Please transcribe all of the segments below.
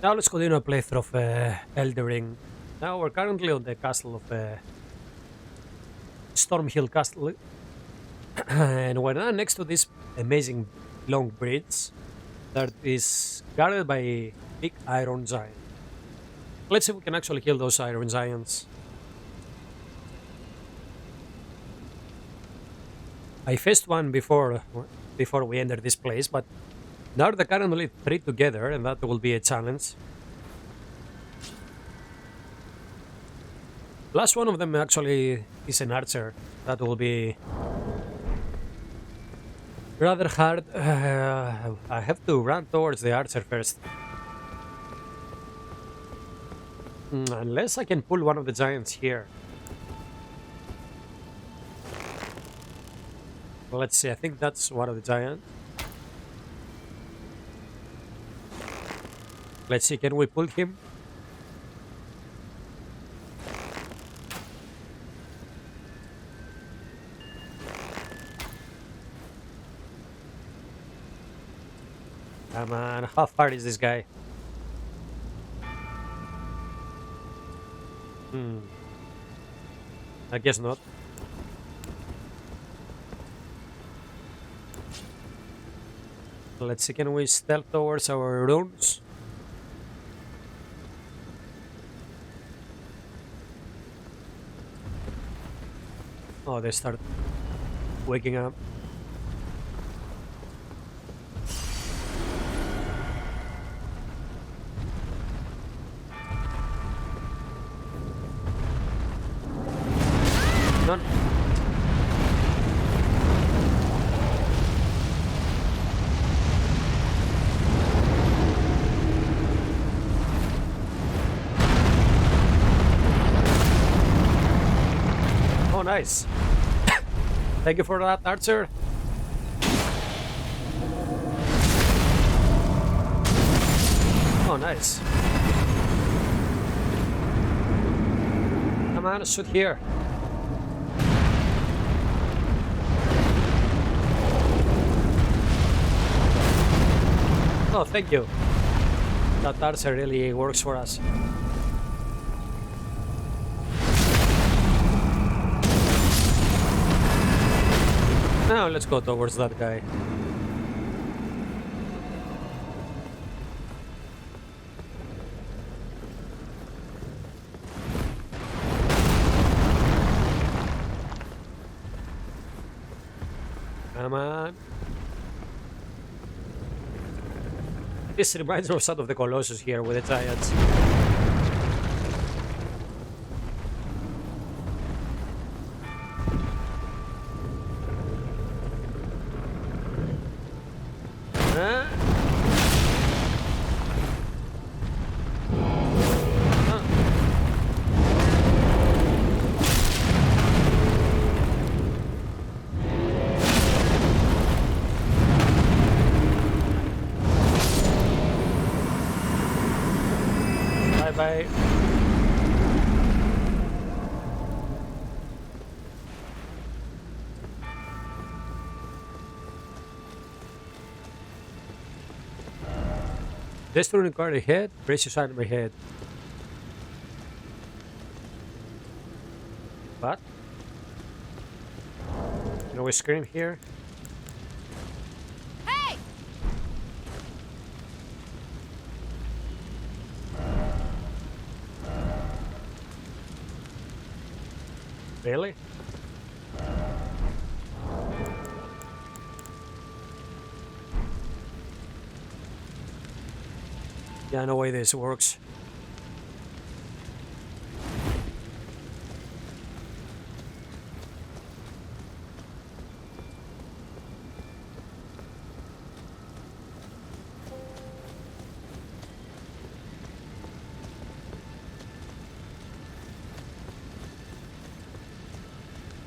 Now let's continue a playthrough of Elden Ring. Now we're currently on the castle of Stormhill Castle, and we're now next to this amazing long bridge that is guarded by a big iron giant. Let's see if we can actually kill those iron giants. I faced one before we entered this place, but now they're currently three together, and that will be a challenge. Last one of them actually is an archer. That will be rather hard. I have to run towards the archer first. Unless I can pull one of the giants here. Well, let's see, I think that's one of the giants. Let's see, can we pull him? Come on, how far is this guy? I guess not. Let's see, can we stealth towards our runes? Oh, they start waking up. None. Oh, nice. Thank you for that, Archer. Oh, nice. Come on, shoot here. Oh, thank you. That Archer really works for us. Now let's go towards that guy. Come on. This reminds me of Shadow of the Colossus here with the giants. Bye. Destroying card ahead, brace your side of my head. What? Can we scream here? Hey! Really? Yeah, no way this works.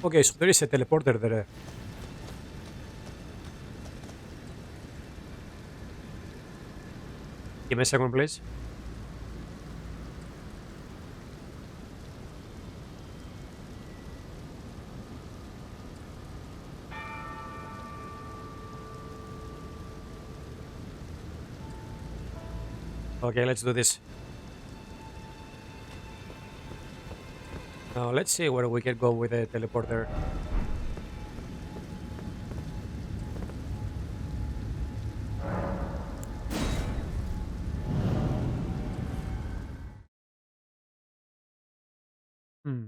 Okay, so there is a teleporter there. Give me a second, please. Okay, let's do this. Now let's see where we can go with the teleporter. Hmm.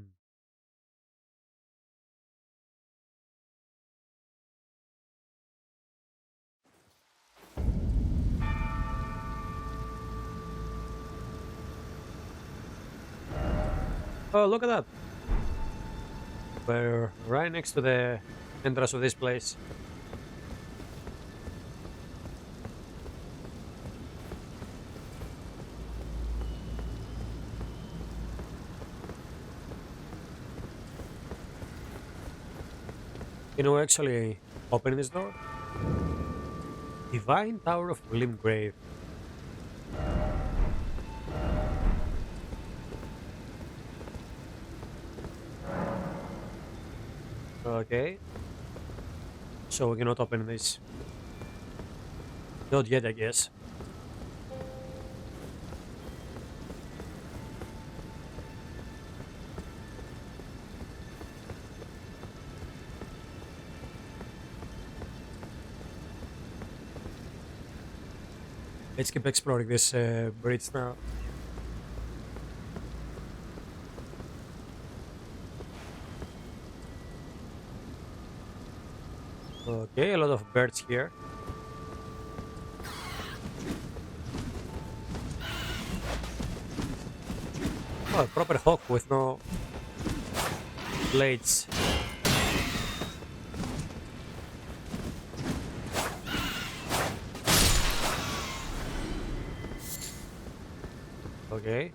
Oh, look at that. We're right next to the entrance of this place. Can we actually open this door? Divine Tower of Limgrave. Okay. So we cannot open this. Not yet, I guess. Let's keep exploring this bridge now. Okay, a lot of birds here. Oh, a proper hawk with no blades. Okay.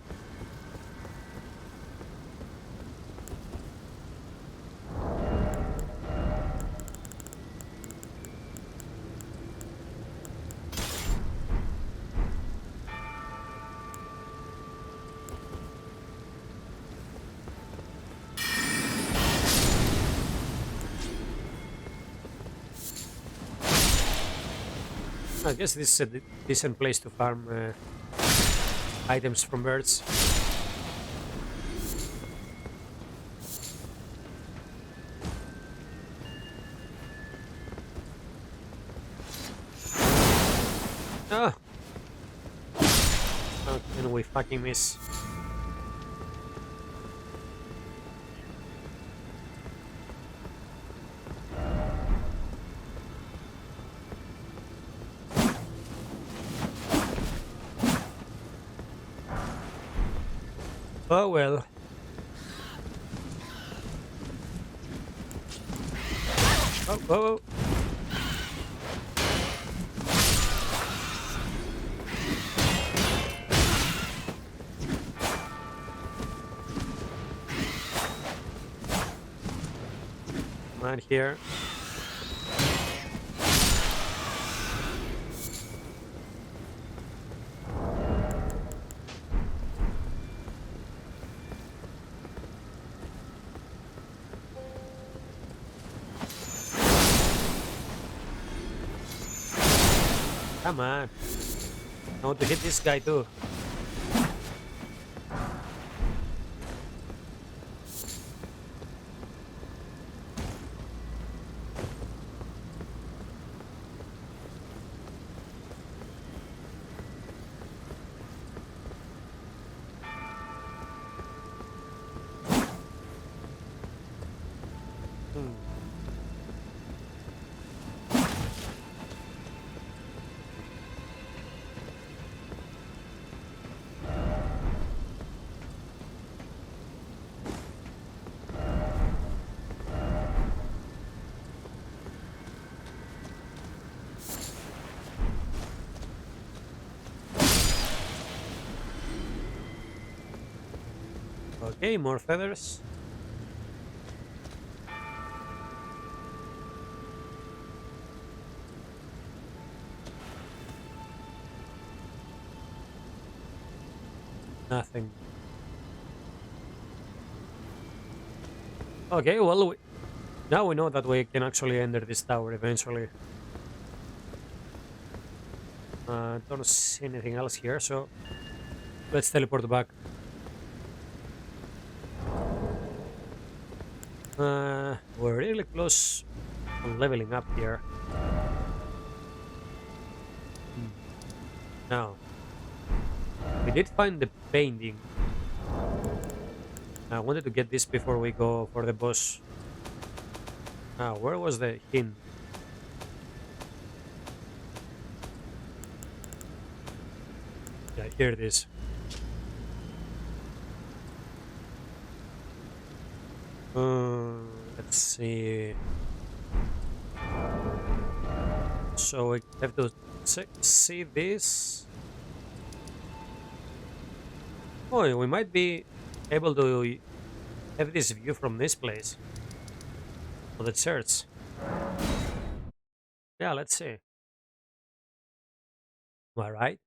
I guess this is a decent place to farm items from birds. Ah! How can we fucking miss? Oh well. Oh, oh, oh. Come on here. Come on. I want to hit this guy too. Hmm. Okay, more feathers. Nothing. Okay, well, now we know that we can actually enter this tower eventually. Don't see anything else here, so let's teleport back. We're really close on leveling up here. Hmm. Now, we did find the painting. I wanted to get this before we go for the boss. Where was the hint? Yeah, here it is. Let's see. So we have to see this. Oh, we might be able to have this view from this place. For the church. Yeah, let's see. Am I right?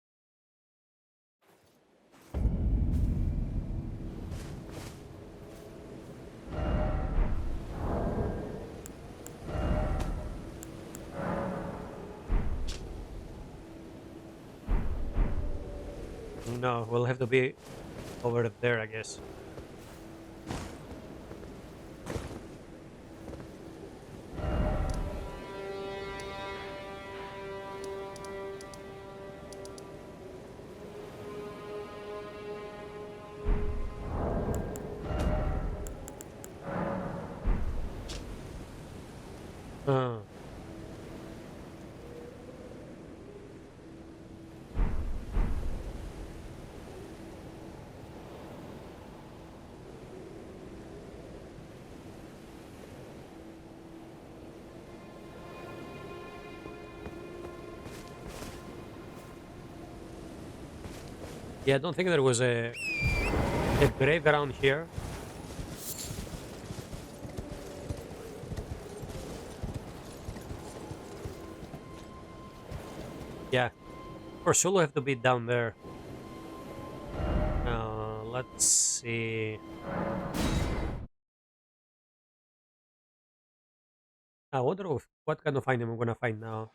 No, we'll have to be over there, I guess. Uh, yeah, I don't think there was a grave around here. Yeah, for sure we'll have to be down there. Let's see. I wonder what kind of item I'm gonna find now.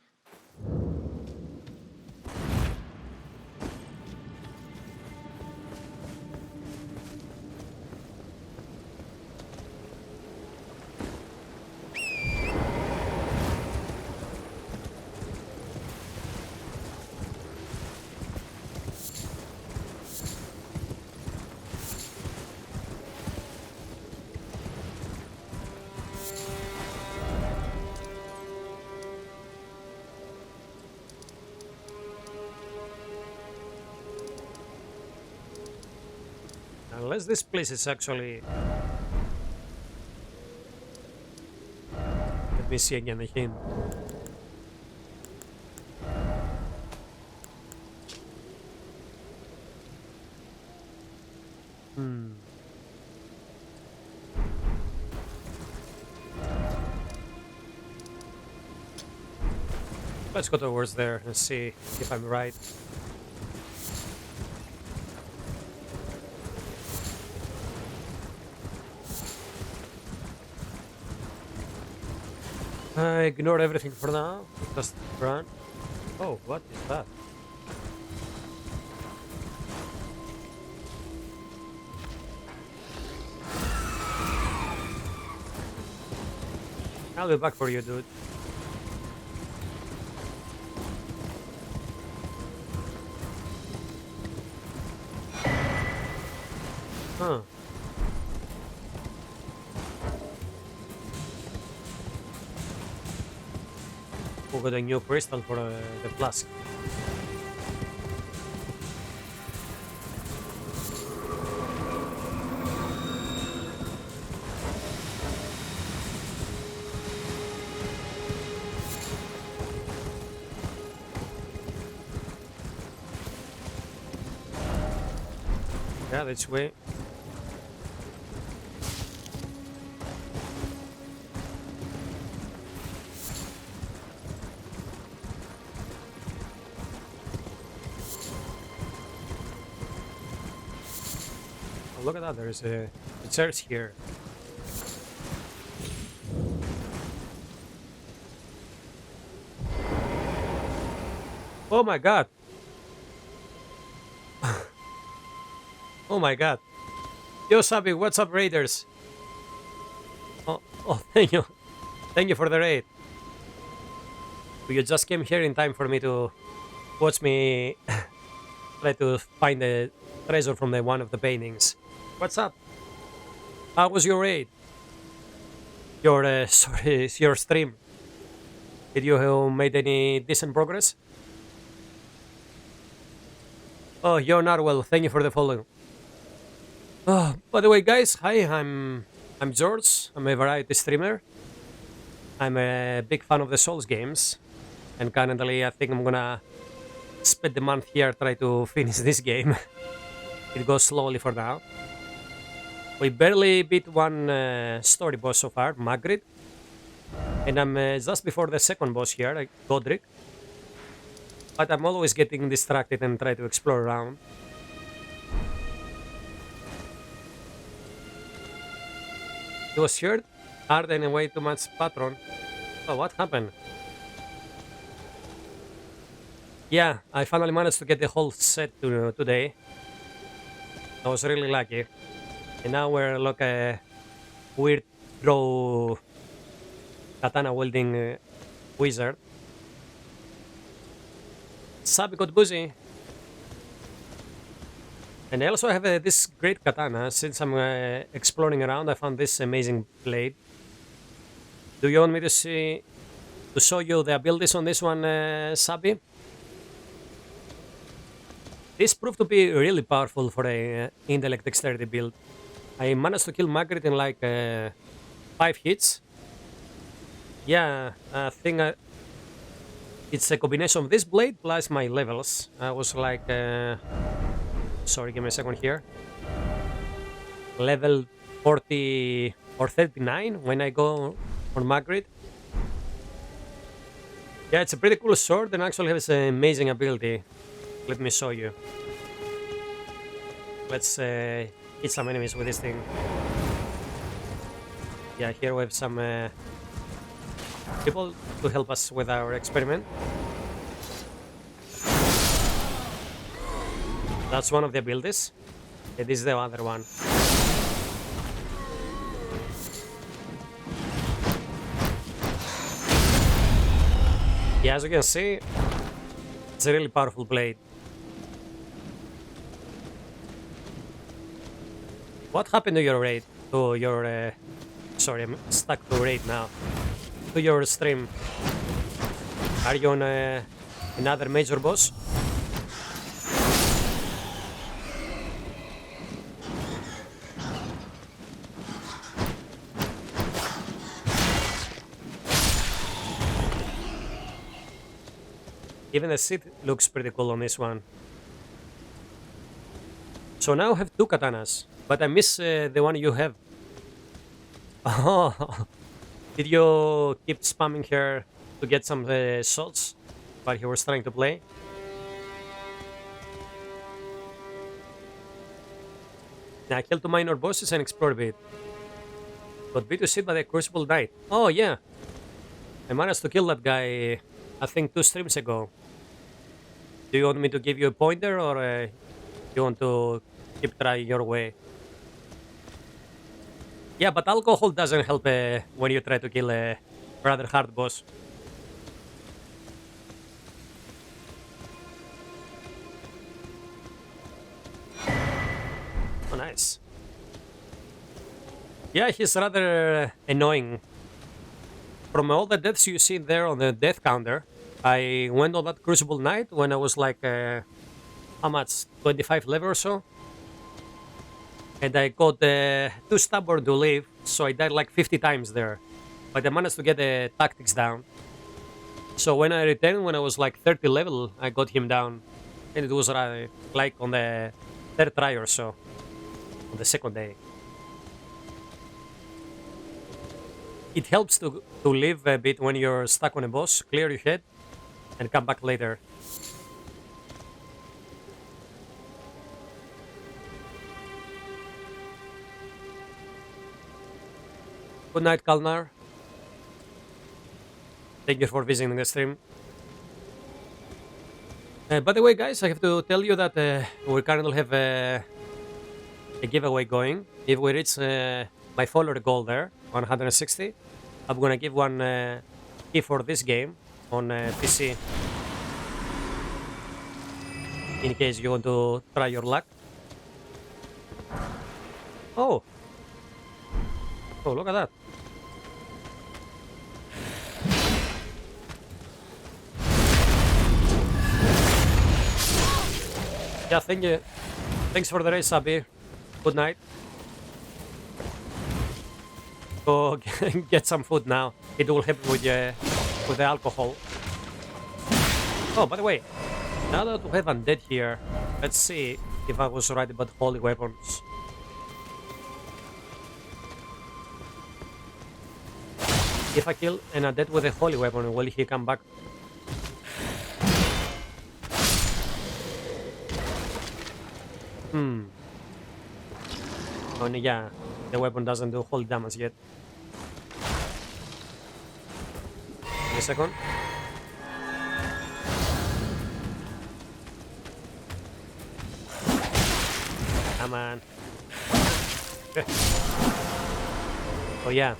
Unless this place is actually. Let me see again. Again. Hmm. Let's go towards there and see if I'm right. I ignored everything for now. Just run. Oh, what is that? I'll be back for you, dude. Huh. We got a new crystal for the flask. Yeah, that's way. Oh, look at that, there's a church here. Oh my god. Oh my god. Yo, Sabi, what's up, Raiders? Oh, thank you. Thank you for the raid. You just came here in time for me to watch me try to find the treasure from the one of the paintings. What's up? How was your raid? Your sorry, your stream. Did you made any decent progress? Oh, you're not well. Thank you for the follow. Oh, by the way, guys, hi. I'm George. I'm a variety streamer. I'm a big fan of the Souls games, and currently, I think I'm gonna spend the month here try to finish this game. It goes slowly for now. We barely beat one story boss so far, Magritte, and I'm just before the second boss here, like Godric. But I'm always getting distracted and try to explore around. It was shared, hard and way too much patron. Oh, what happened? Yeah, I finally managed to get the whole set today. I was really lucky. And now we're like a weird throw katana wielding wizard. Sabi got busy. And I also have this great katana. Since I'm exploring around, I found this amazing blade. Do you want me to show you the abilities on this one, Sabi? This proved to be really powerful for a intellect dexterity build. I managed to kill Margaret in like 5 hits. Yeah, I think it's a combination of this blade plus my levels. I was like, sorry, give me a second here. Level 40 or 39 when I go on Margaret. Yeah, it's a pretty cool sword and actually has an amazing ability. Let me show you. Let's hit some enemies with this thing. Yeah, here we have some people to help us with our experiment. That's one of the abilities. And this is the other one. Yeah, as you can see, it's a really powerful blade. What happened to your raid? To your... sorry, I'm stuck to raid now. To your stream. Are you on another major boss? Even the seat looks pretty cool on this one. So now I have two katanas, but I miss the one you have. Oh, did you keep spamming her to get some shots while he was trying to play? Now I killed two minor bosses and explored a bit. Got beat to shit by the Crucible Knight. Oh yeah, I managed to kill that guy, I think 2 streams ago. Do you want me to give you a pointer or you want to keep trying your way? Yeah, but alcohol doesn't help when you try to kill a rather hard boss. Oh, nice. Yeah, he's rather annoying. From all the deaths you see there on the death counter, I went on that Crucible Knight when I was like, how much? 25 level or so? And I got too stubborn to leave, so I died like 50 times there. But I managed to get the tactics down. So when I returned, when I was like 30 level, I got him down. And it was like on the third try or so, on the second day. It helps to live a bit when you're stuck on a boss, clear your head, and come back later. Good night, Kalnar. Thank you for visiting the stream. By the way, guys, I have to tell you that we currently have a giveaway going. If we reach my follower goal there, 160, I'm gonna give one key for this game on PC in case you want to try your luck. Oh, oh, look at that. Yeah, thank you. Thanks for the race, Abby. Good night. Go get some food now. It will help with the alcohol. Oh, by the way, now that we have undead here, let's see if I was right about holy weapons. If I kill an undead with a holy weapon, will he come back? Oh, yeah, the weapon doesn't do holy damage yet. Wait a second. Come on. Oh yeah.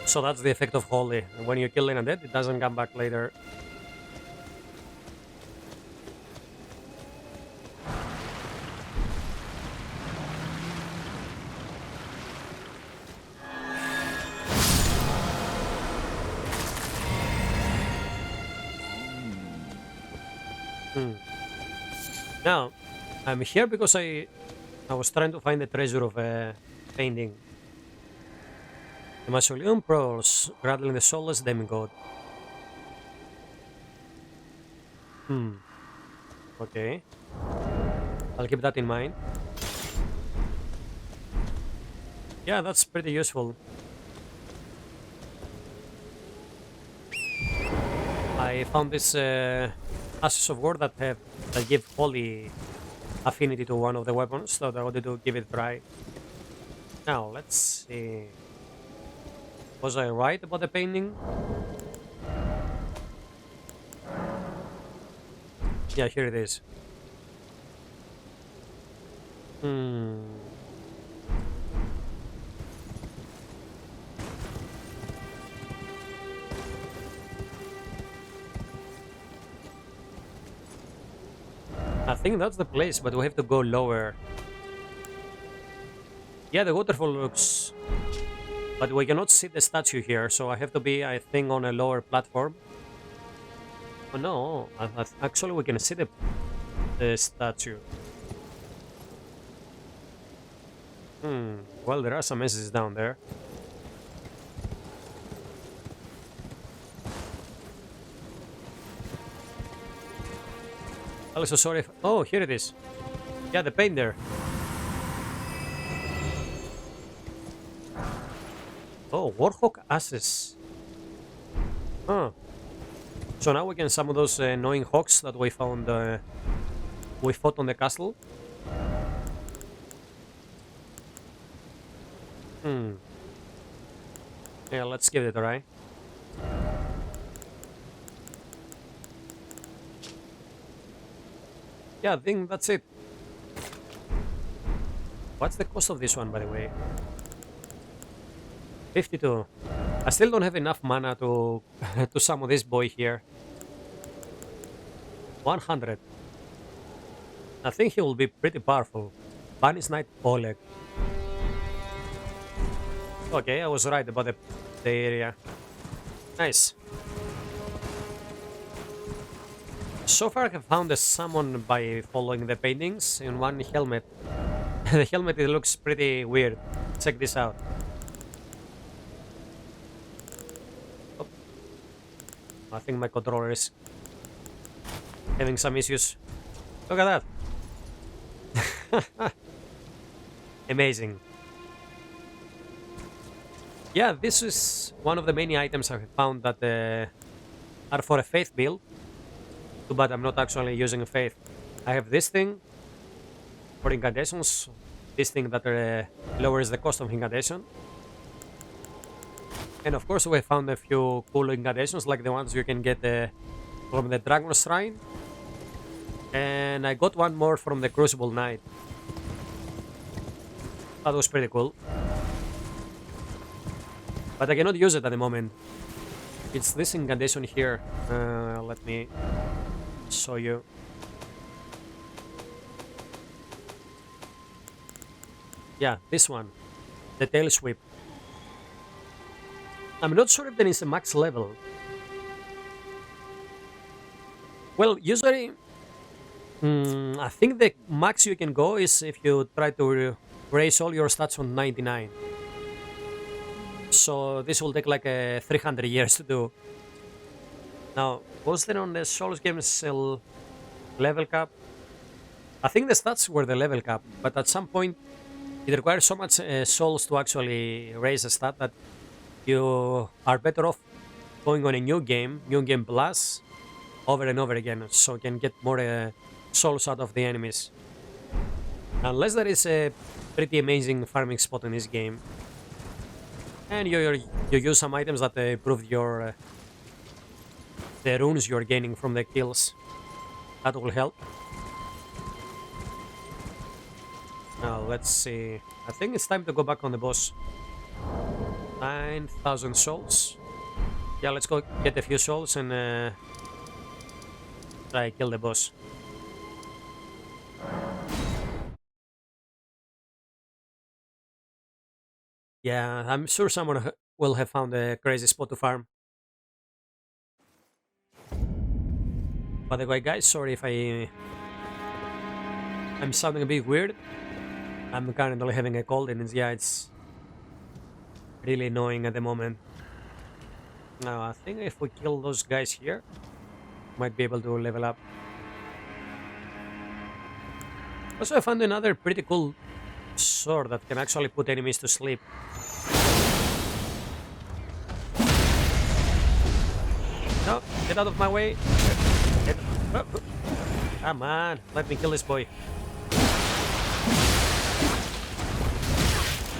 So that's the effect of holy. When you kill an undead, it doesn't come back later. Now, I'm here because I was trying to find the treasure of a painting. The mausoleum pearls, rattling the soulless demigod. Okay. I'll keep that in mind. Yeah, that's pretty useful. I found this ashes of war that give holy affinity to one of the weapons, so I wanted to give it a try. Now, let's see. Was I right about the painting? Yeah, here it is. I think that's the place, but we have to go lower. Yeah, the waterfall looks... But we cannot see the statue here, so I have to be, I think, on a lower platform. Oh no, actually we can see the statue. Well, there are some messages down there. Also, sorry if... Oh, here it is. Yeah, the paint there. Oh, Warhawk asses. Huh. So now we can summon those annoying hawks that we found... we fought on the castle. Yeah, let's give it a try. Yeah, I think that's it. What's the cost of this one, by the way? 52. I still don't have enough mana to to summon this boy here. 100. I think he will be pretty powerful. Banish Knight Oleg. Okay, I was right about the area. Nice. So far I have found a summon by following the paintings in one helmet. The helmet, it looks pretty weird. Check this out. Oh. I think my controller is having some issues. Look at that. Amazing. Yeah, this is one of the many items I have found that are for a faith build. Too bad I'm not actually using a faith. I have this thing for incantations, this thing that lowers the cost of incantation. And of course we found a few cool incantations like the ones you can get from the Dragon Shrine. And I got one more from the Crucible Knight. That was pretty cool. But I cannot use it at the moment. It's this incantation here. Let me show you. Yeah, this one. The tail sweep. I'm not sure if there is a max level. Well, usually, I think the max you can go is if you try to raise all your stats on 99. So this will take like 300 years to do. Now, was there on the Souls games level cap? I think the stats were the level cap, but at some point it requires so much souls to actually raise a stat that you are better off going on a new game plus, over and over again, so you can get more souls out of the enemies. Unless there is a pretty amazing farming spot in this game, and you use some items that improve your the runes you're gaining from the kills, that will help. Now let's see. I think it's time to go back on the boss. 9,000 souls. Yeah, let's go get a few souls and try kill the boss. Yeah, I'm sure someone will have found a crazy spot to farm. By the way, guys, sorry if I'm sounding a bit weird. I'm currently having a cold and yeah, it's really annoying at the moment. Now, I think if we kill those guys here, might be able to level up. Also, I found another pretty cool sword that can actually put enemies to sleep. No, get out of my way. Come on, let me kill this boy.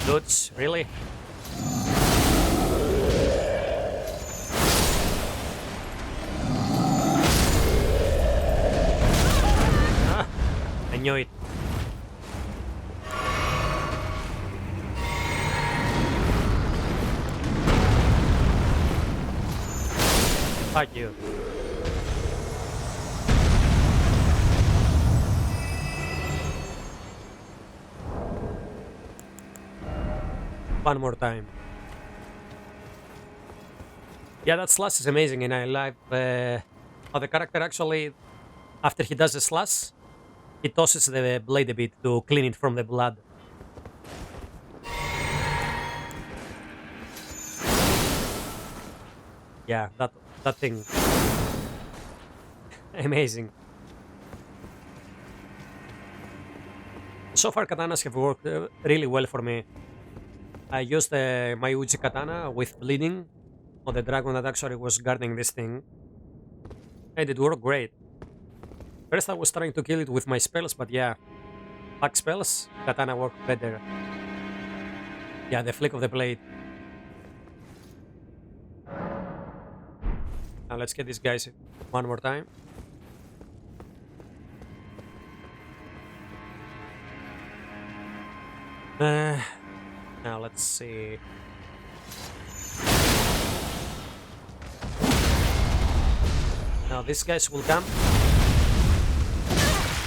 Dudes, really? I knew it. Fuck you. One more time. Yeah, that slash is amazing, and I like how the character actually, after he does the slash, he tosses the blade a bit to clean it from the blood. Yeah, that thing. Amazing. So far, katanas have worked really well for me. I used my Uji katana with bleeding on the dragon that actually was guarding this thing, and it worked great. First I was trying to kill it with my spells, but yeah, back spells, katana worked better. Yeah, the flick of the blade. Now let's get these guys one more time. Now let's see. Now these guys will come.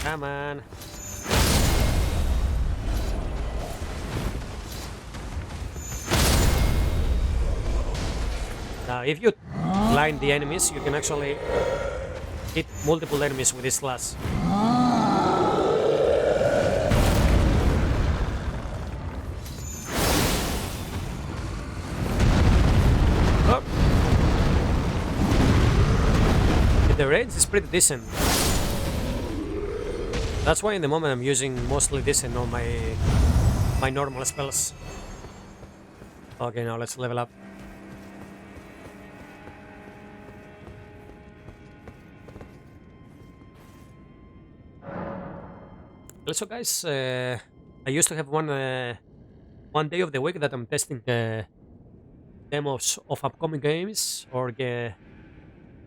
Come on. Now if you blind the enemies, you can actually hit multiple enemies with this slash. Oh. The range is pretty decent. That's why in the moment I'm using mostly this and on my normal spells. Okay, now let's level up. Also, guys, I used to have one day of the week that I'm testing demos of upcoming games or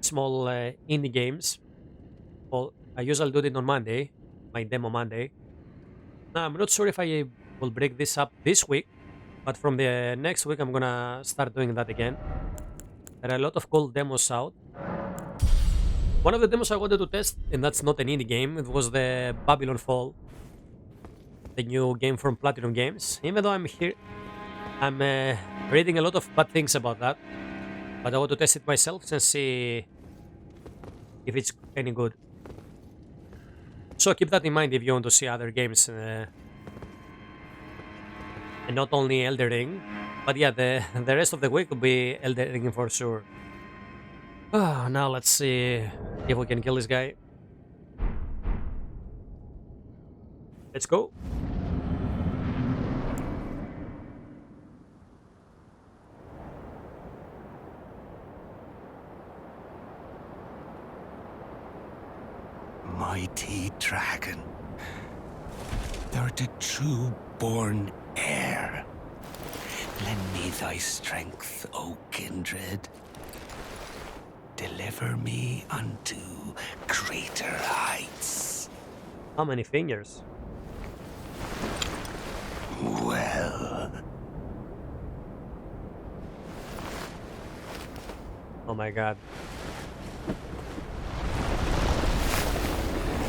small indie games. Well, I usually do it on Monday, my demo Monday. Now, I'm not sure if I will break this up this week, but from the next week, I'm gonna start doing that again. There are a lot of cool demos out. One of the demos I wanted to test, and that's not an indie game, it was the Babylon Fall, the new game from Platinum Games. Even though I'm reading a lot of bad things about that, but I want to test it myself and see if it's any good. So keep that in mind if you want to see other games, and not only Elden Ring. But yeah, the rest of the week will be Elden Ring for sure. Now let's see if we can kill this guy. Let's go. Mighty dragon, thou'rt a true born heir. Lend me thy strength, O kindred. Deliver me unto greater heights. How many fingers? Well, Oh my god.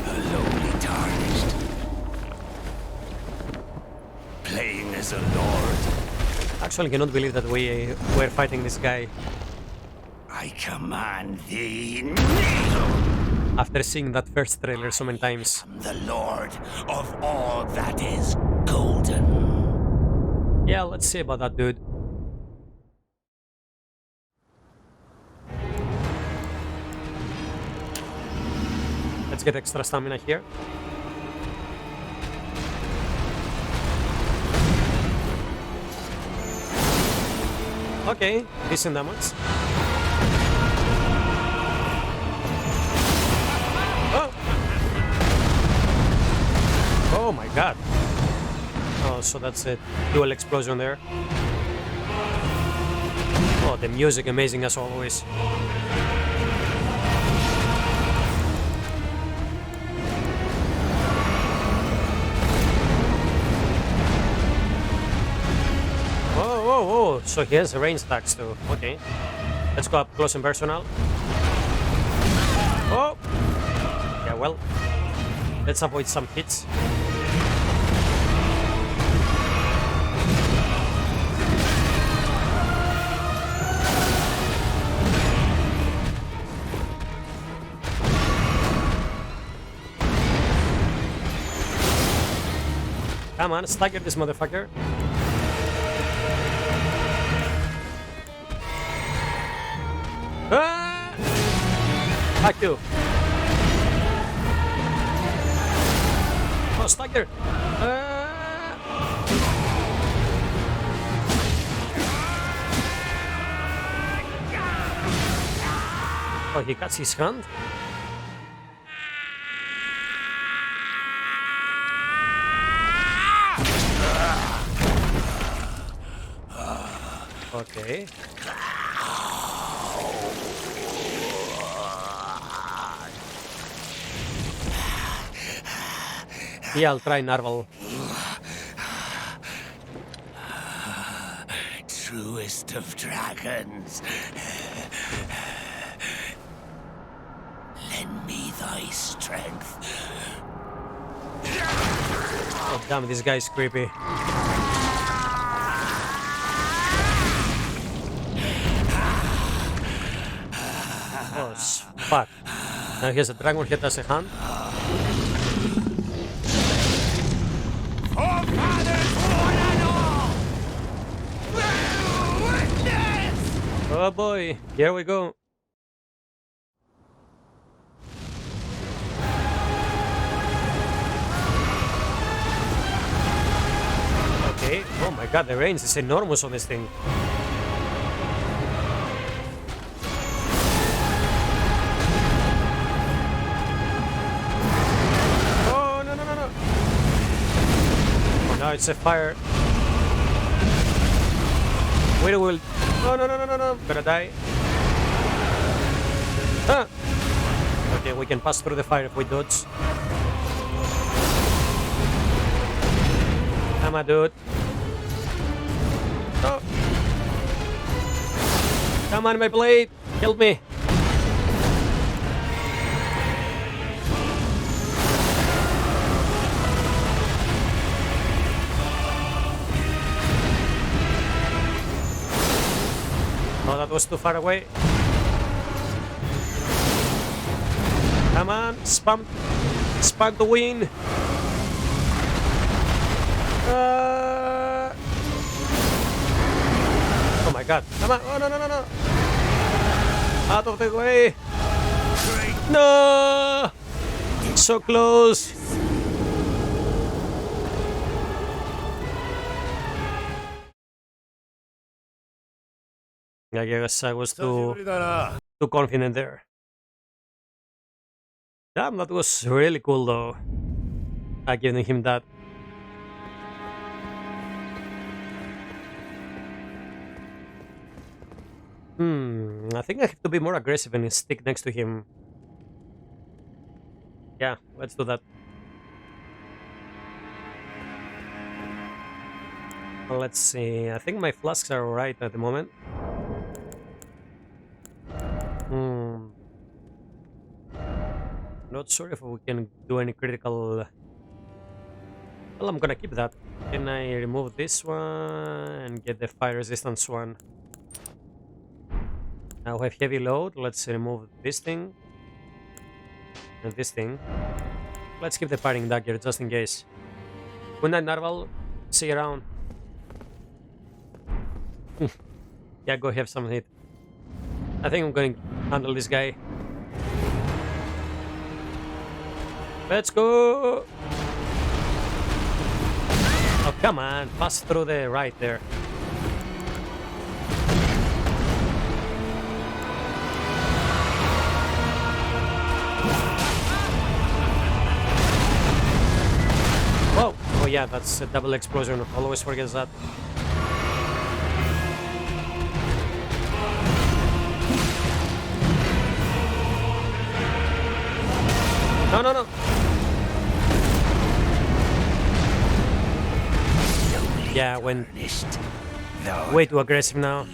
a lowly Tarnished, playing as a lord. Actually, cannot believe that we were fighting this guy I command thee, kneel! after seeing that first trailer so many times. The lord of all that is golden. Yeah, let's see about that dude. Let's get extra stamina here. Okay, decent damage. Oh! Oh my god. Oh, so that's a dual explosion there. Oh, the music amazing as always. Oh, so he has range attacks too. Okay. Let's go up close and personal. Oh! Yeah, well. Let's avoid some hits. Come on, stagger this motherfucker. Ah! Fuck you. Oh, stagger. Oh, he cuts his hand. Okay. Yeah, I'll try Narval. Truest of dragons. Lend me thy strength. Oh, damn, this guy's creepy. Oh, fuck. Now he has a dragon head as a hand. Oh boy, here we go. Okay, oh my god, the range is enormous on this thing. Oh, no, no, no, no. Oh, now it's a fire. Wait, will. Oh, no, no, no, no, no. Gonna die. Ah. Yeah, we can pass through the fire if we dodge. Come on, dude. Oh. Come on, my blade. Help me. Oh, that was too far away. Come on, spam the win. Oh my god, come on, oh no. Out of the way. No, so close. I guess I was too confident there. Damn, that was really cool though. I giving him that. I think I have to be more aggressive and stick next to him. Yeah, let's do that. Well, let's see. I think my flasks are alright at the moment. Not sure if we can do any critical. Well, I'm gonna keep that. Can I remove this one and get the fire resistance one? Now we have heavy load. Let's remove this thing and this thing. Let's keep the parrying dagger just in case. Good night, Narval. See you around. Yeah, go have some hit. I think I'm going to handle this guy. Let's go! Oh, come on. Pass through the right there. Whoa! Oh yeah, that's a double explosion. Always forgets that. No. Yeah, when way too aggressive now.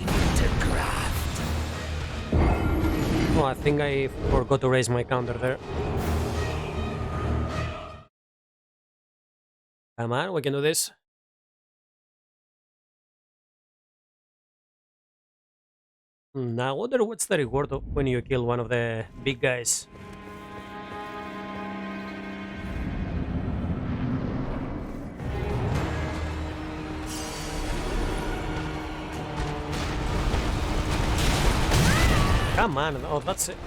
Oh, I think I forgot to raise my counter there. Come on, we can do this. Now, I wonder what's the reward when you kill one of the big guys. Come on, oh, that's it.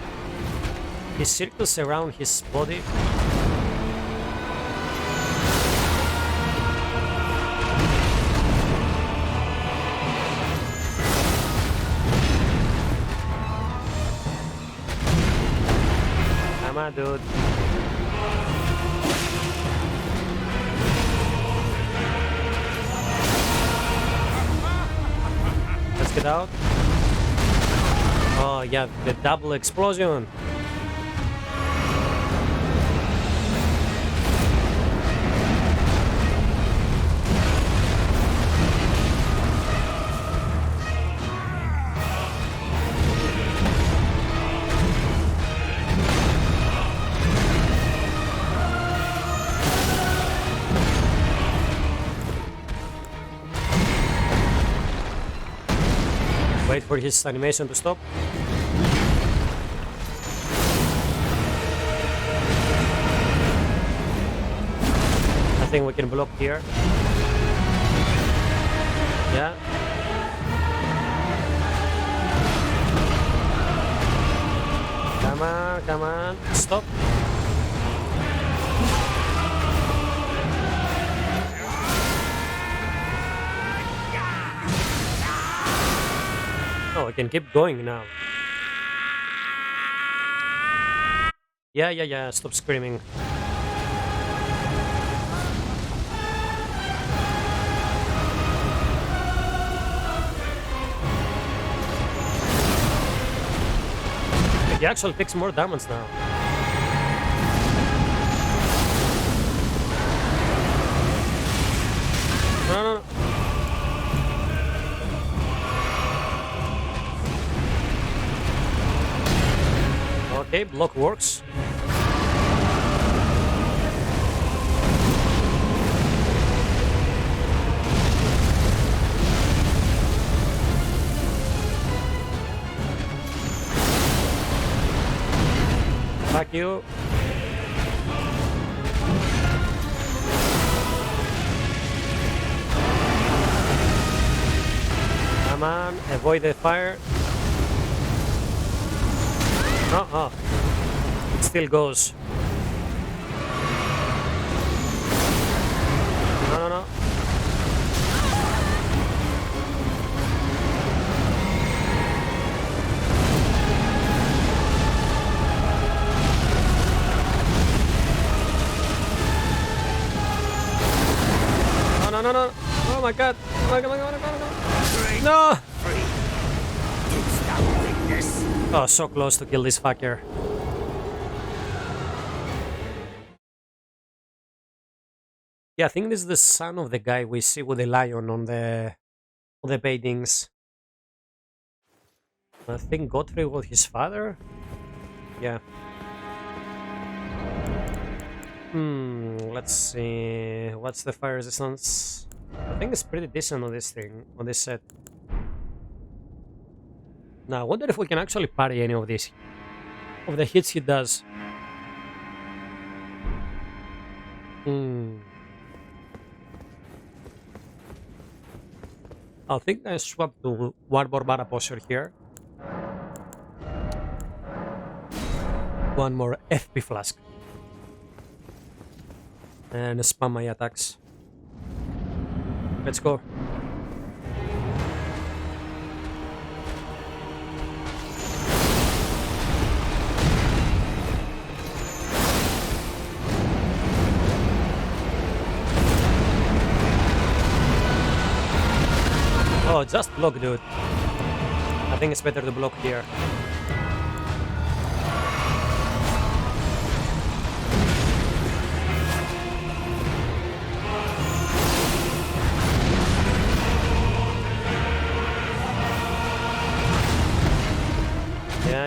He circles around his body. Come on, dude. Let's get out. Oh yeah, the double explosion. Wait for his animation to stop. I think we can block here. Yeah. Come on. Stop. Oh, I can keep going now. Yeah. Stop screaming. He actually takes more damage now. Okay, block works. Fuck you. Come on, avoid the fire. Oh, it still goes. No. No. Oh my god. Oh my god. No! Oh, so close to kill this fucker. Yeah, I think this is the son of the guy we see with the lion on the paintings. I think Godfrey was his father? Yeah. Let's see. What's the fire resistance? I think it's pretty decent on this thing, on this set. Now, I wonder if we can actually parry any of these, of the hits he does. I think I swapped to one more mana posture here. One more FP flask. And spam my attacks. Let's go. Oh, just block, dude. I think it's better to block here.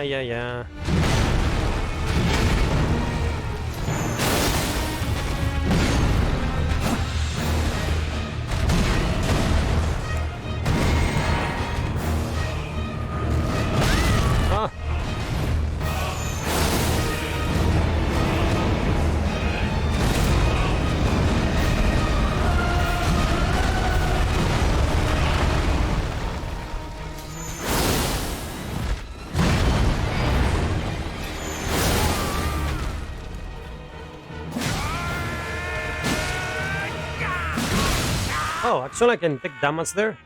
Yeah. Ah. Oh, actually I can take damage there.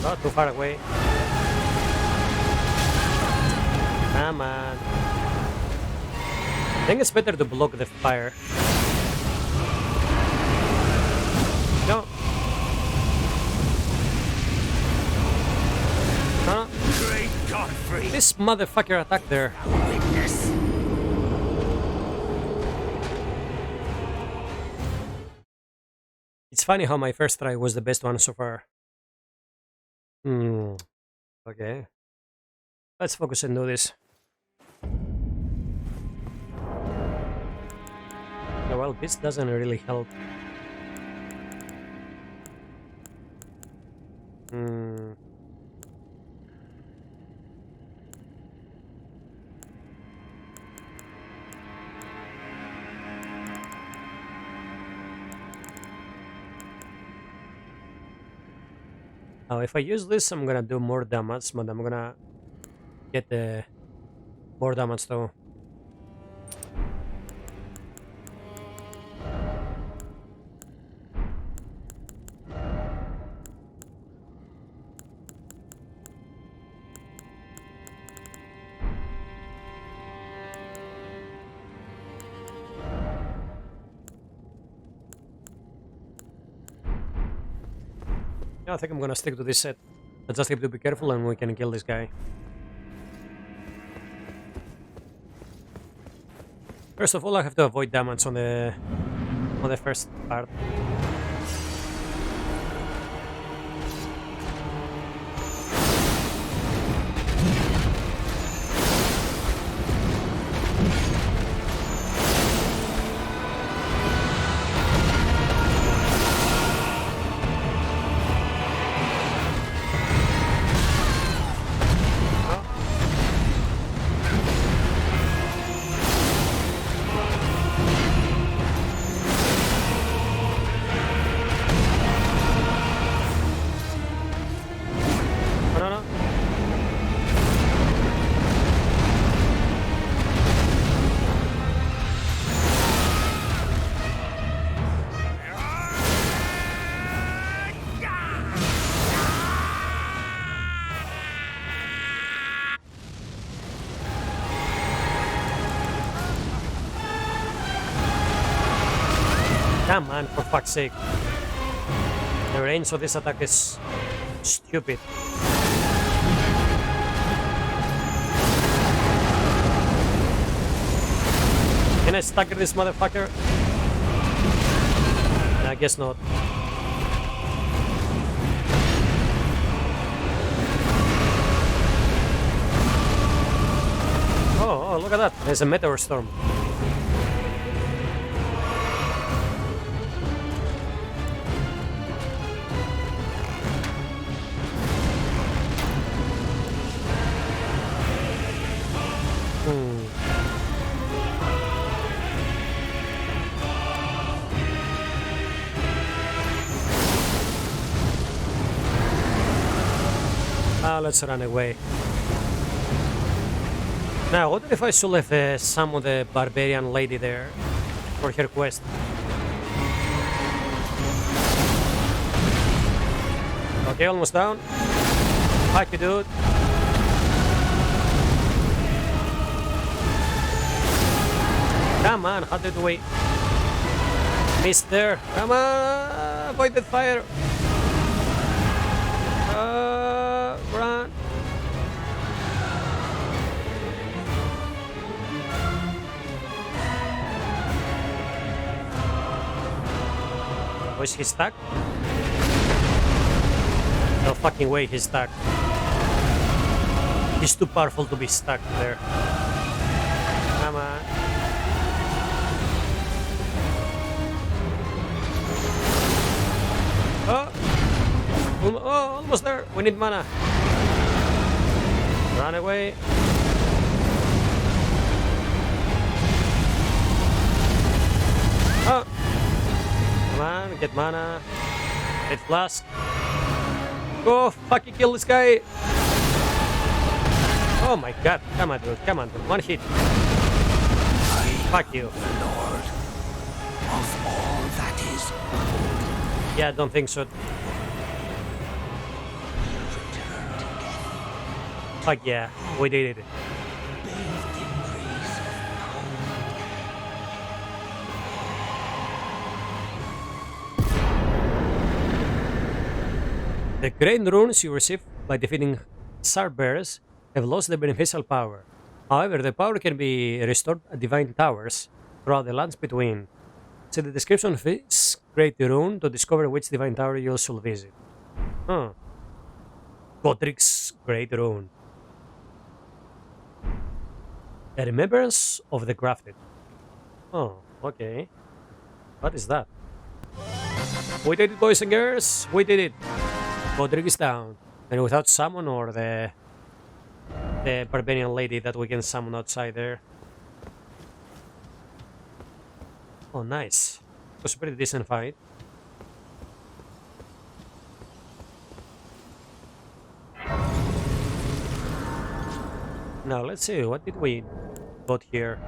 Not too far away. Come on. I think it's better to block the fire. No. Huh? Great Godfrey! This motherfucker attacked there. Witness! It's funny how my first try was the best one so far. Okay. Let's focus and do this. Yeah, well, this doesn't really help. Now, if I use this, I'm gonna do more damage, but I'm gonna get the more damage though. Yeah, I think I'm gonna stick to this set. I just have to be careful and we can kill this guy. First of all, I have to avoid damage on the first part. Oh, no, no. Come on, for fuck's sake. The range of this attack is stupid. Can I stagger this motherfucker? I guess not. Oh, look at that. There's a meteor storm. Let's run away. Now, I wonder if I should have summoned the barbarian lady there for her quest. Okay, almost down. Fuck you, dude. Come on, how did we miss there? Come on, avoid the fire. Run. Was he stuck? No fucking way he's stuck. He's too powerful to be stuck there. Come on. Oh! Oh, almost there. We need mana. Run away. Oh! Come on, get mana. Get flask. Go fucking kill this guy. Oh my god. Come on, dude. Come on, dude. One hit. Fuck you. The Lord of all that is. Yeah, I don't think so. Fuck yeah, we did it. The great runes you receive by defeating Sarbears have lost their beneficial power. However, the power can be restored at divine towers throughout the lands between. See the description of this great rune to discover which divine tower you should visit. Huh. Godric's great rune. A remembrance of the grafted. Oh, okay. What is that? We did it, boys and girls. We did it. Godric is down. And without summon or the barbarian lady that we can summon outside there. Oh, nice. It was a pretty decent fight. Now, let's see. What did we got here?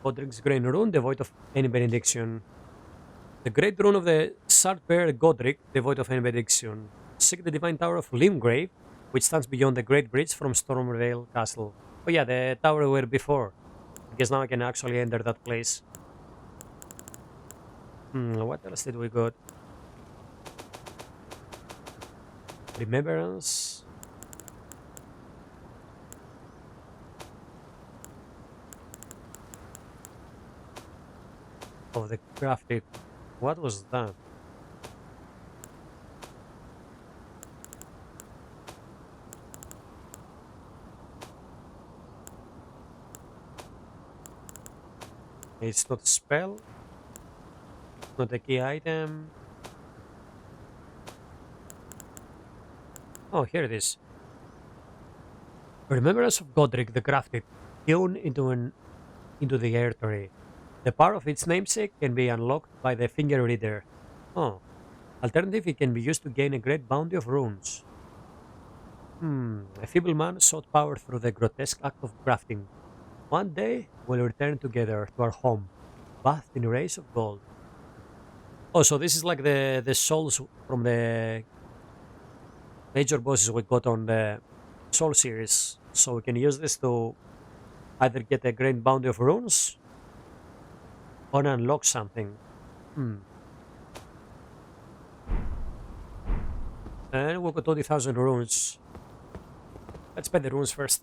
Godric's Great Rune, devoid of any benediction. The Great Rune of the Sartbear Godric, devoid of any benediction. Seek the Divine Tower of Limgrave, which stands beyond the Great Bridge from Stormvale Castle. Oh yeah, the tower we were before. I guess now I can actually enter that place. What else did we got? Remembrance. of the crafted. What was that? It's not a spell, not a key item. Oh, here it is. Remembrance of Godric the Crafted, hewn into the air tree. The power of its namesake can be unlocked by the finger reader. Oh, alternative, it can be used to gain a great bounty of runes. A feeble man sought power through the grotesque act of crafting. One day, we'll return together to our home, bathed in rays of gold. Oh, so this is like the souls from the major bosses we got on the Soul series. So we can use this to either get a great bounty of runes or unlock something. Hmm. And we've got 20,000 runes. Let's buy the runes first.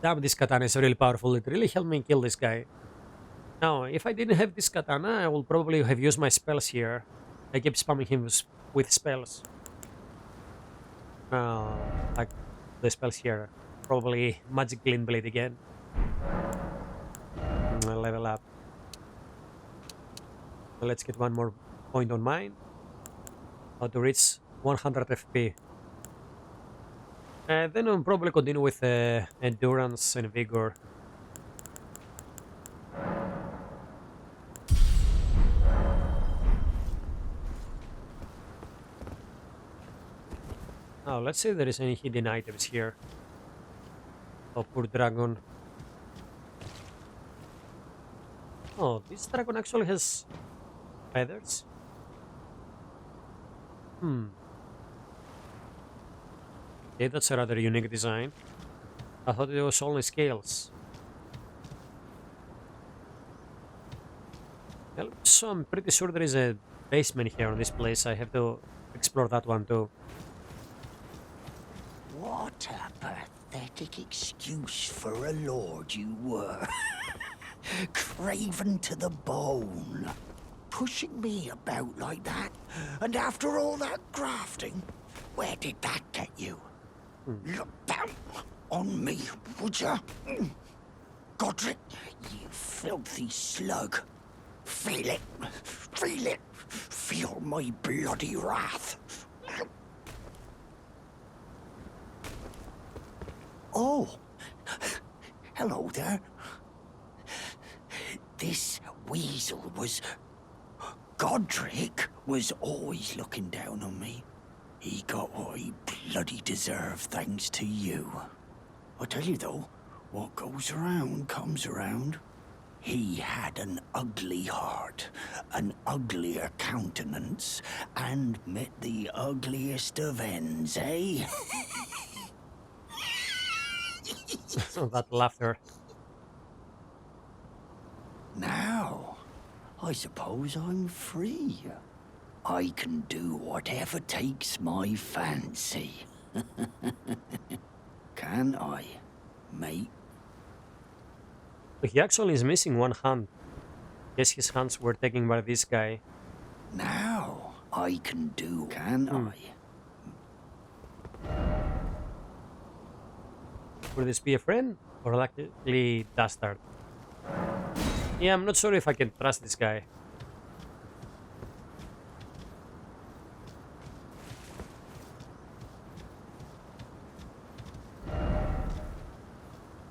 Damn, this katana is really powerful. It really helped me kill this guy. Now, if I didn't have this katana, I would probably have used my spells here. I kept spamming him with spells. Like the spells here. Probably magic clean blade again. Level up. Let's get one more point on mine. How to reach 100 FP. Then I'll probably continue with endurance and vigor. Now, let's see if there is any hidden items here. Oh, poor dragon. Oh, this dragon actually has feathers. Okay, that's a rather unique design. I thought it was only scales. Well, so I'm pretty sure there is a basement here on this place. I have to explore that one too. What a pathetic excuse for a lord you were. Craven to the bone. Pushing me about like that. And after all that grafting, where did that get you? Look down on me, would ya? Godric, you filthy slug. Feel it. Feel it. Feel my bloody wrath. Oh, hello there. This weasel was... Godric was always looking down on me. He got what he bloody deserved thanks to you. I tell you though, what goes around comes around. He had an ugly heart, an uglier countenance, and met the ugliest of ends, eh? That laughter. Now, I suppose I'm free. I can do whatever takes my fancy. Can I, mate? He actually is missing one hand. Guess his hands were taken by this guy. Now, I can do, can I? Would this be a friend or likely dastard? Yeah, I'm not sure if I can trust this guy.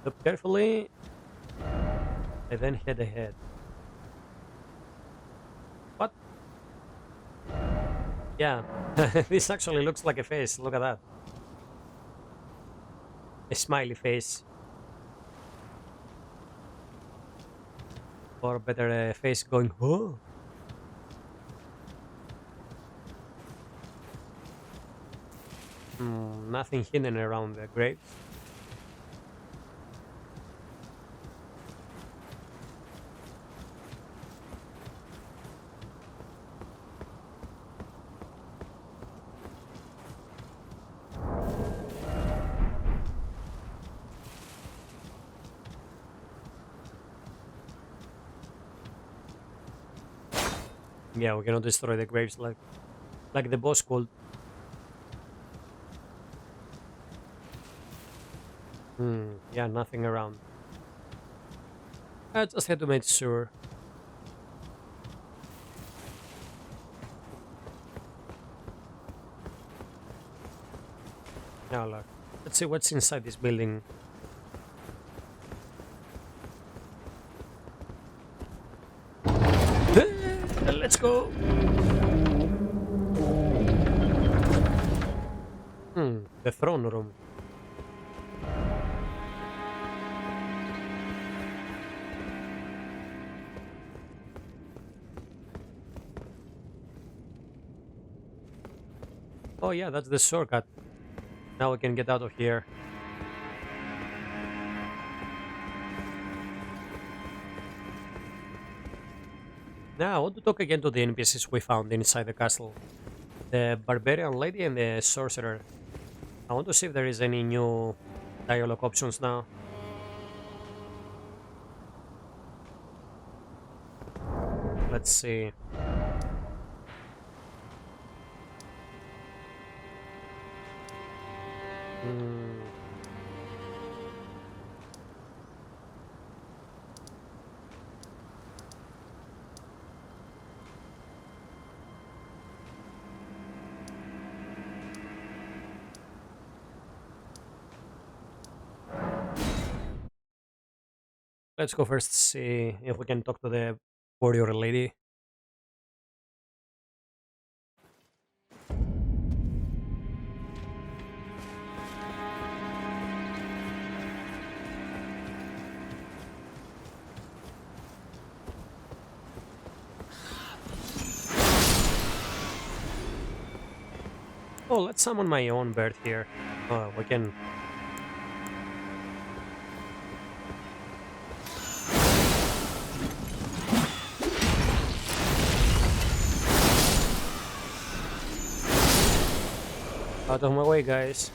Look carefully, and then head ahead. What? Yeah, this actually looks like a face. Look at that. A smiley face. Or better, a face going, oh. Nothing hidden around the grave. Yeah, we cannot destroy the graves like the boss could. Yeah, nothing around. I just had to make sure. Now look. Let's see what's inside this building. Let's go. The throne room. Oh yeah, that's the shortcut. Now we can get out of here. Now I want to talk again to the NPCs we found inside the castle. The barbarian lady and the sorcerer. I want to see if there is any new dialogue options now. Let's see. Hmm. Let's go first see if we can talk to the warrior lady. Oh, let's summon my own bird here. Oh, we can. Out of my way, guys.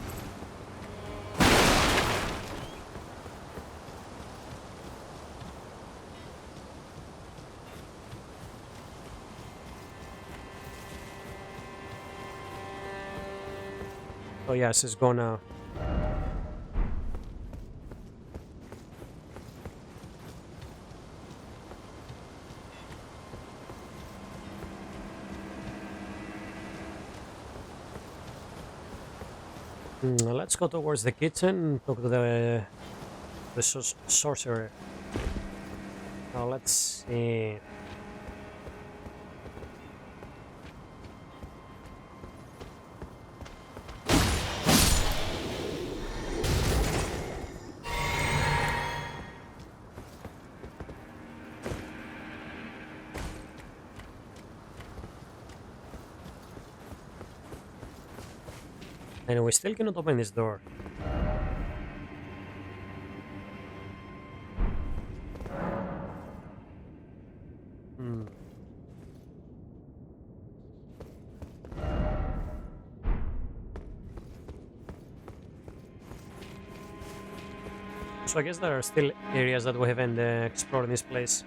Oh, yes, it's gone now. Let's go towards the kitchen, talk to the sorcerer. Now let's see. And we still cannot open this door. Hmm. So I guess there are still areas that we haven't explored in this place.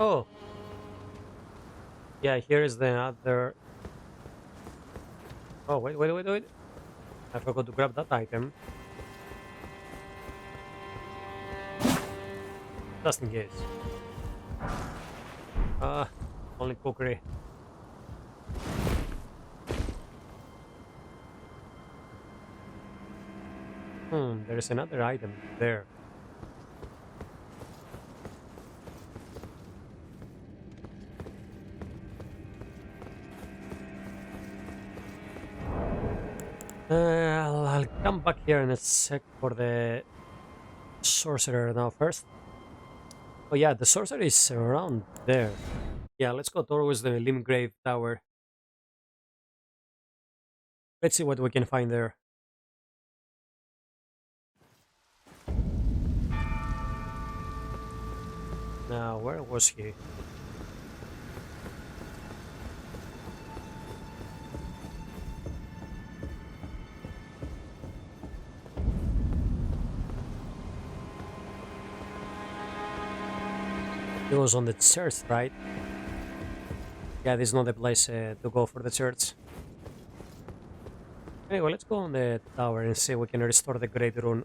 Oh, yeah, here is the other. Oh, wait. I forgot to grab that item. Just in case. Ah, only cookery. There is another item there. I'll come back here in a sec for the sorcerer now first. Oh yeah, the sorcerer is around there. Yeah, let's go towards the Limgrave Tower. Let's see what we can find there. Now, where was he? He was on the church, right? Yeah, this is not the place to go for the church. Anyway, let's go on the tower and see if we can restore the Great Rune.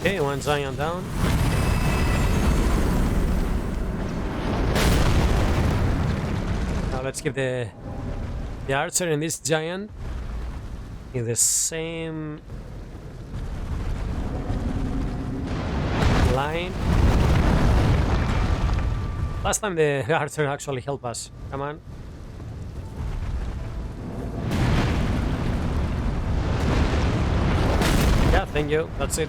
Okay, one giant down. Now let's keep the archer and this giant in the same line. Last time the archer actually helped us. Come on. Yeah, thank you. That's it.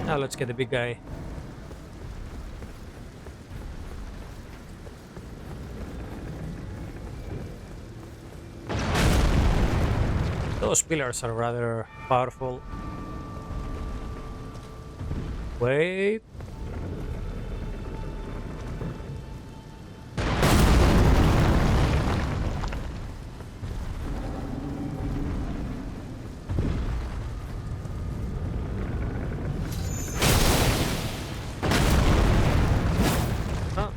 Now let's get the big guy. Those pillars are rather powerful. Wait. Oh.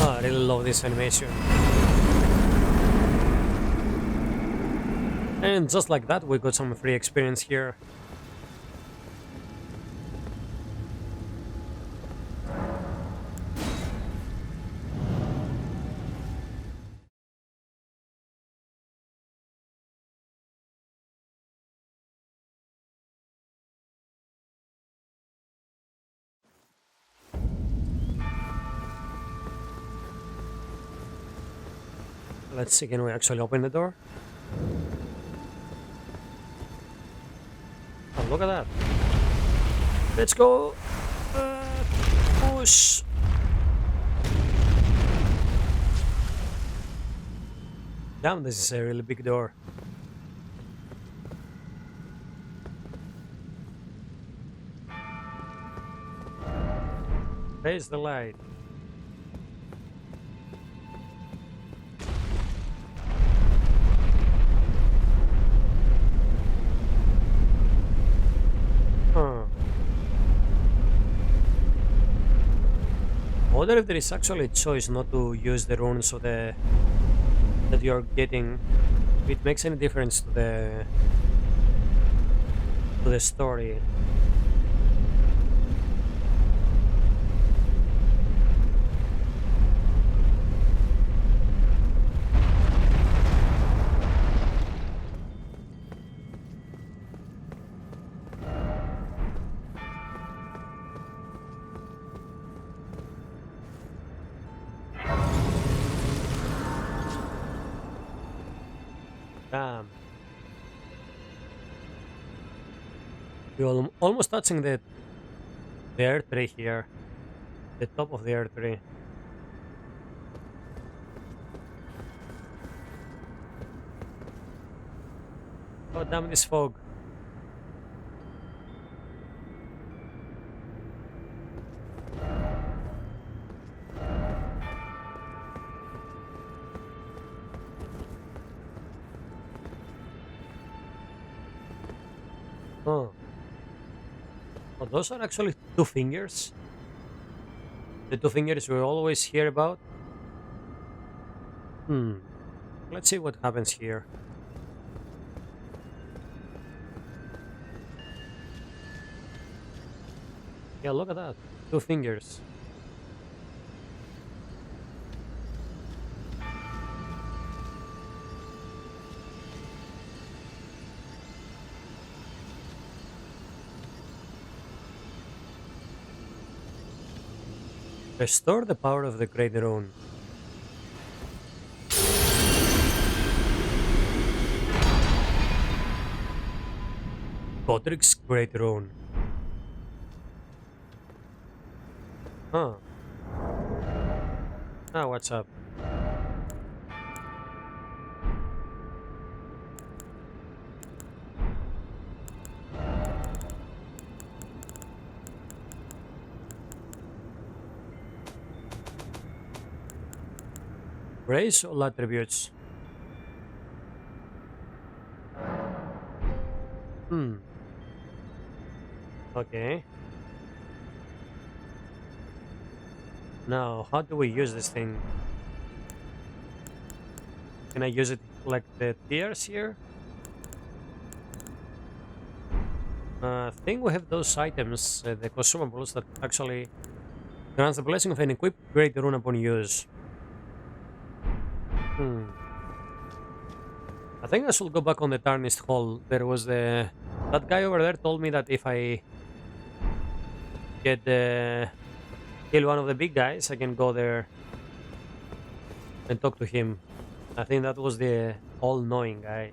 Oh, I really love this animation. And just like that, we got some free experience here. Let's see, can we actually open the door? Oh, look at that. Let's go. Push. Damn, this is a really big door. There's the light. Huh. I wonder if there is actually a choice not to use the runes so that you're getting. If it makes any difference to the story. Damn. We're almost touching the air tree here. The top of the air tree. Oh damn this fog. those are actually two fingers. The two fingers we always hear about. Let's see what happens here. Yeah, look at that. Two fingers. Restore the power of the Great Rune. Godric's Great Rune. Huh. Ah, what's up? Raise all attributes. Okay. Now, how do we use this thing? Can I use it like the tiers here? I think we have those items, the consumables that actually grants the blessing of an equipped great rune upon use. I think I should go back on the Tarnished hall. There was that guy over there told me that if I get kill one of the big guys, I can go there and talk to him. I think that was the all-knowing guy.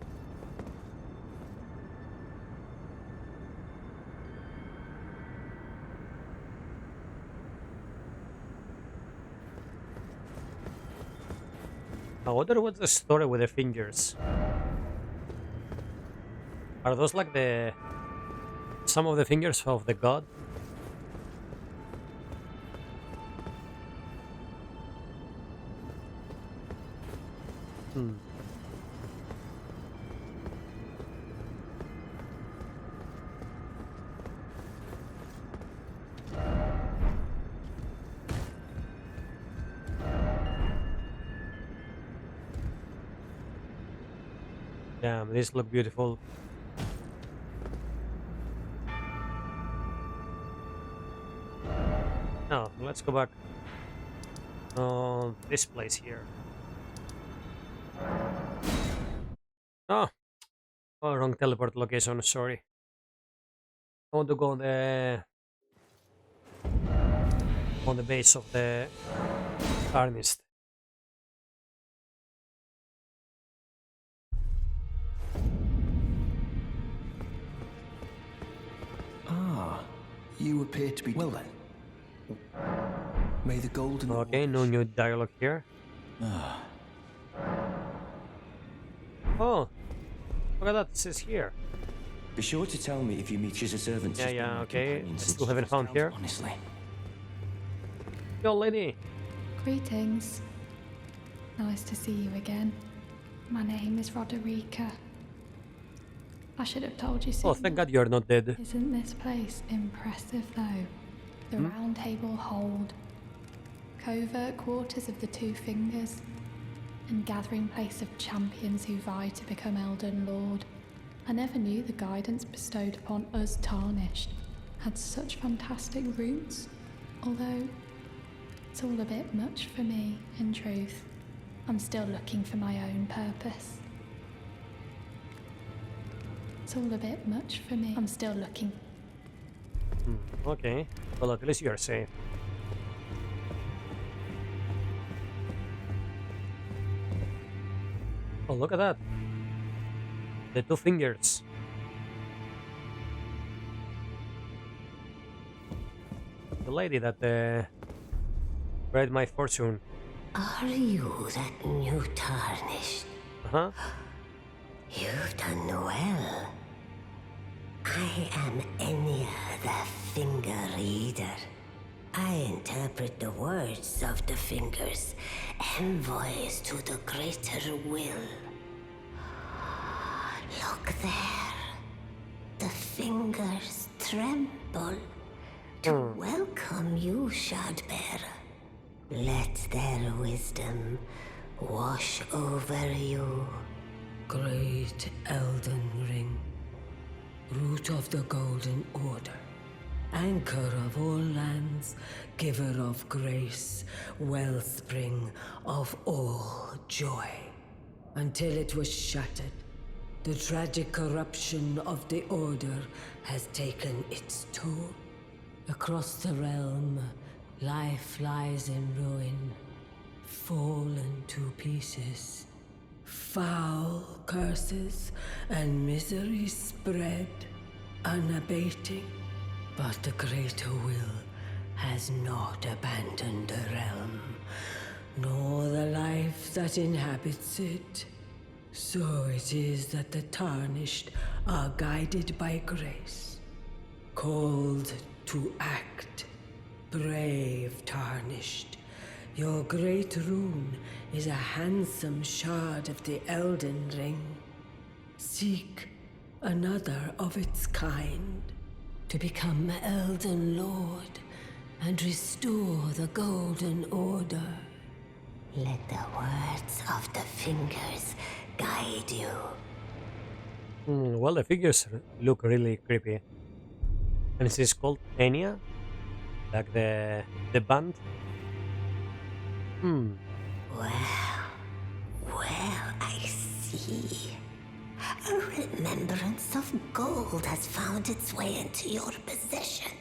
I wonder what's the story with the fingers. Are those like some of the fingers of the god? Damn, these look beautiful. Now, let's go back on this place here. Oh, wrong teleport location, sorry. I want to go on the base of the Tarnished. Ah, you appear to be... Well then. May the golden... Okay, no new dialogue here. Oh, look at that, it says here. Be sure to tell me if you meet as a servant. Yeah, okay. I still haven't found here. Honestly. Yo, lady. Greetings. Nice to see you again. My name is Roderica. I should have told you sooner. Oh, thank God you're not dead. Isn't this place impressive though? The round table hold, covert quarters of the Two Fingers, and gathering place of champions who vie to become Elden Lord. I never knew the guidance bestowed upon us Tarnished had such fantastic roots, although it's all a bit much for me, in truth. I'm still looking for my own purpose. It's all a bit much for me. I'm still looking. Okay, well at least you're safe. Oh, look at that. The Two Fingers. The lady that read my fortune. Are you that new Tarnished? Uh-huh. You've done well. I am Enya the Finger Reader. I interpret the words of the fingers, envoys to the greater will. Look there. The fingers tremble. to welcome you, Shardbearer. Let their wisdom wash over you. Great Elden Ring, root of the Golden Order, anchor of all lands, giver of grace, wellspring of all joy. Until it was shattered, the tragic corruption of the Order has taken its toll. Across the realm, life lies in ruin, fallen to pieces. Foul curses and misery spread, unabating. But the greater will has not abandoned the realm, nor the life that inhabits it. So it is that the Tarnished are guided by grace, called to act. Brave Tarnished, your great rune is a handsome shard of the Elden Ring. Seek another of its kind to become Elden Lord and restore the Golden Order. Let the words of the fingers guide you. Well, the figures look really creepy. And is this called Enya? Like the band? Well, I see. A remembrance of gold has found its way into your possession.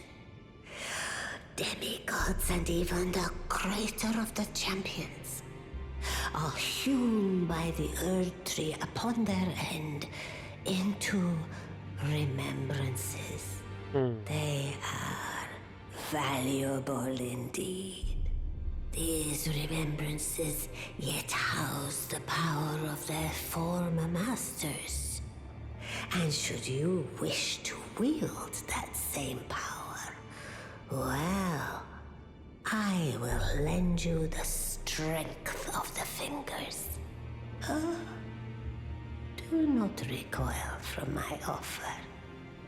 Demigods and even the greater of the champions are hewn by the Earth Tree upon their end into remembrances. They are valuable indeed. These remembrances yet house the power of their former masters. And should you wish to wield that same power, well, I will lend you the strength of the fingers. Do not recoil from my offer.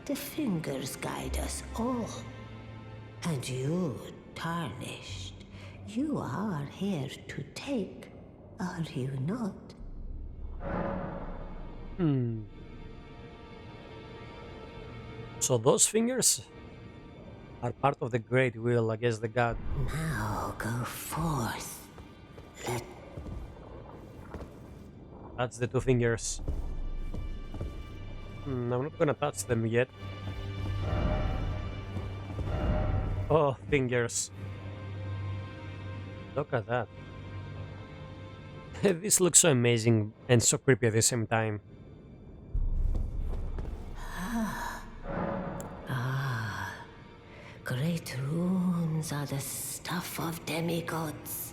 The fingers guide us all. And you, Tarnished, you are here to take, are you not? So those fingers are part of the great will against the god. Now go forth. That's the two fingers. I'm not gonna touch them yet. Oh, fingers. Look at that. This looks so amazing and so creepy at the same time. Great runes are the stuff of demigods,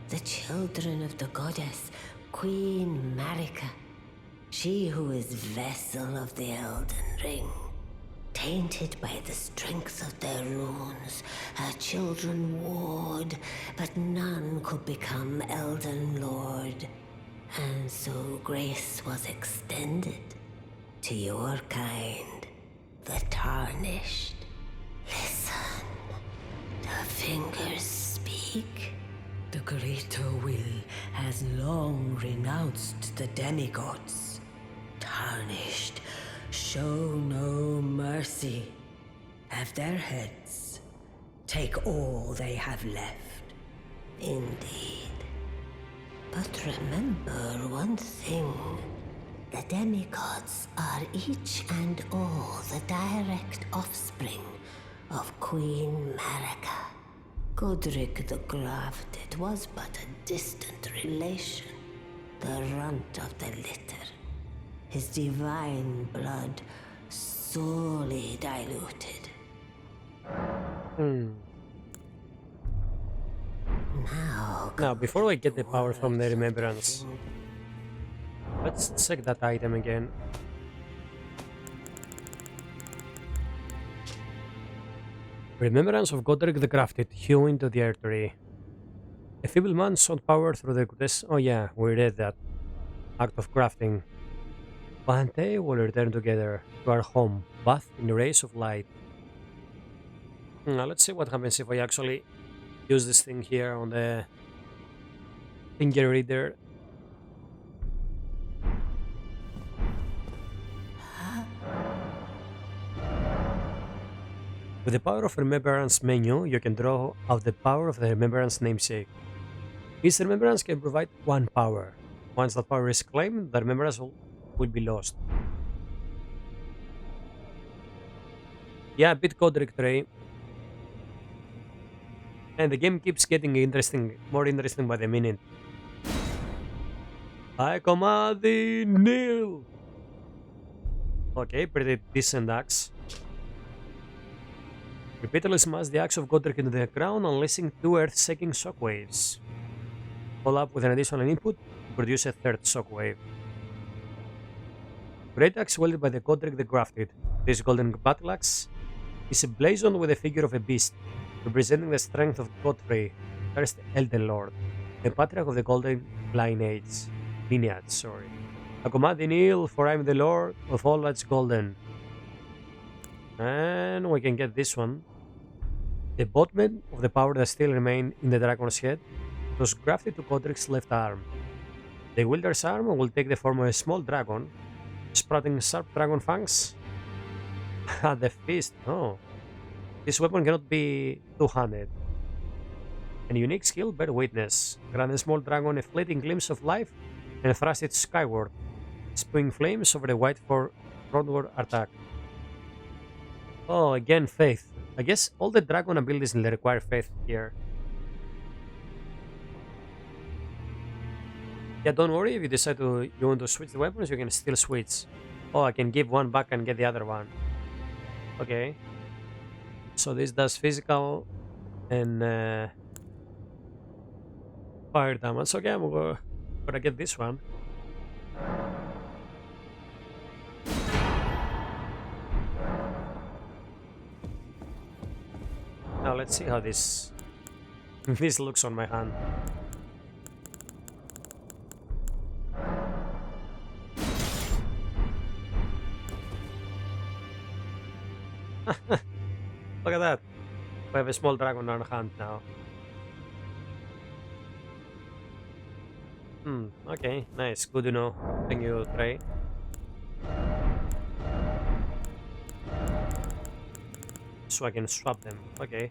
the children of the goddess, Queen Marika. She who is vessel of the Elden Ring. Tainted by the strength of their runes, her children warred, but none could become Elden Lord. And so grace was extended to your kind, the Tarnished. Listen, the fingers speak. The greater will has long renounced the demigods. Tarnished, show no mercy. Have their heads. Take all they have left. Indeed. But remember one thing. The demigods are each and all the direct offspring of Queen Marika. Godric the Grafted was but a distant relation, the runt of the litter. His divine blood sorely diluted. Now, before I get the power from the remembrance, let's check that item again. Remembrance of Godric the Crafted, hewn into the artery. A feeble man sought power through the goddess. Oh yeah, we read that. Act of crafting. One day we'll return together to our home, bathed in rays of light. Now let's see what happens if I actually use this thing here on the finger reader. With the power of Remembrance menu, you can draw out the power of the Remembrance namesake. Each Remembrance can provide one power. Once that power is claimed, the Remembrance will be lost. Yeah, bit Godric Trey. And the game keeps getting more interesting by the minute. I command thee, kneel! Okay, pretty decent axe. Repeatedly smash the axe of Godric into the ground, unleashing two earth-shaking shockwaves. Follow up with an additional input to produce a third shockwave. Great axe wielded by the Godric the Grafted. This golden battle axe is emblazoned with the figure of a beast, representing the strength of Godfrey, first Elden Lord, the patriarch of the Golden Lineage. I command thee kneel, for I am the Lord of all that's golden. And we can get this one. The embodiment of the power that still remain in the dragon's head was grafted to Godric's left arm. The wielder's arm will take the form of a small dragon, sprouting sharp dragon fangs at the fist. Oh. This weapon cannot be two-handed. A unique skill, bear witness. Grant a small dragon a fleeting glimpse of life and thrust it skyward, spewing flames over the white for frontward attack. Oh, again, faith. I guess all the dragon abilities require faith here. Yeah, don't worry, if you decide you want to switch the weapons, you can still switch. Oh, I can give one back and get the other one. Okay. So this does physical and fire damage. Okay, I'm gonna get this one. Now let's see how this this looks on my hand. Look at that. We have a small dragon on our hand now. Okay, nice. Good to know. Thank you, Trey. So I can swap them. Okay.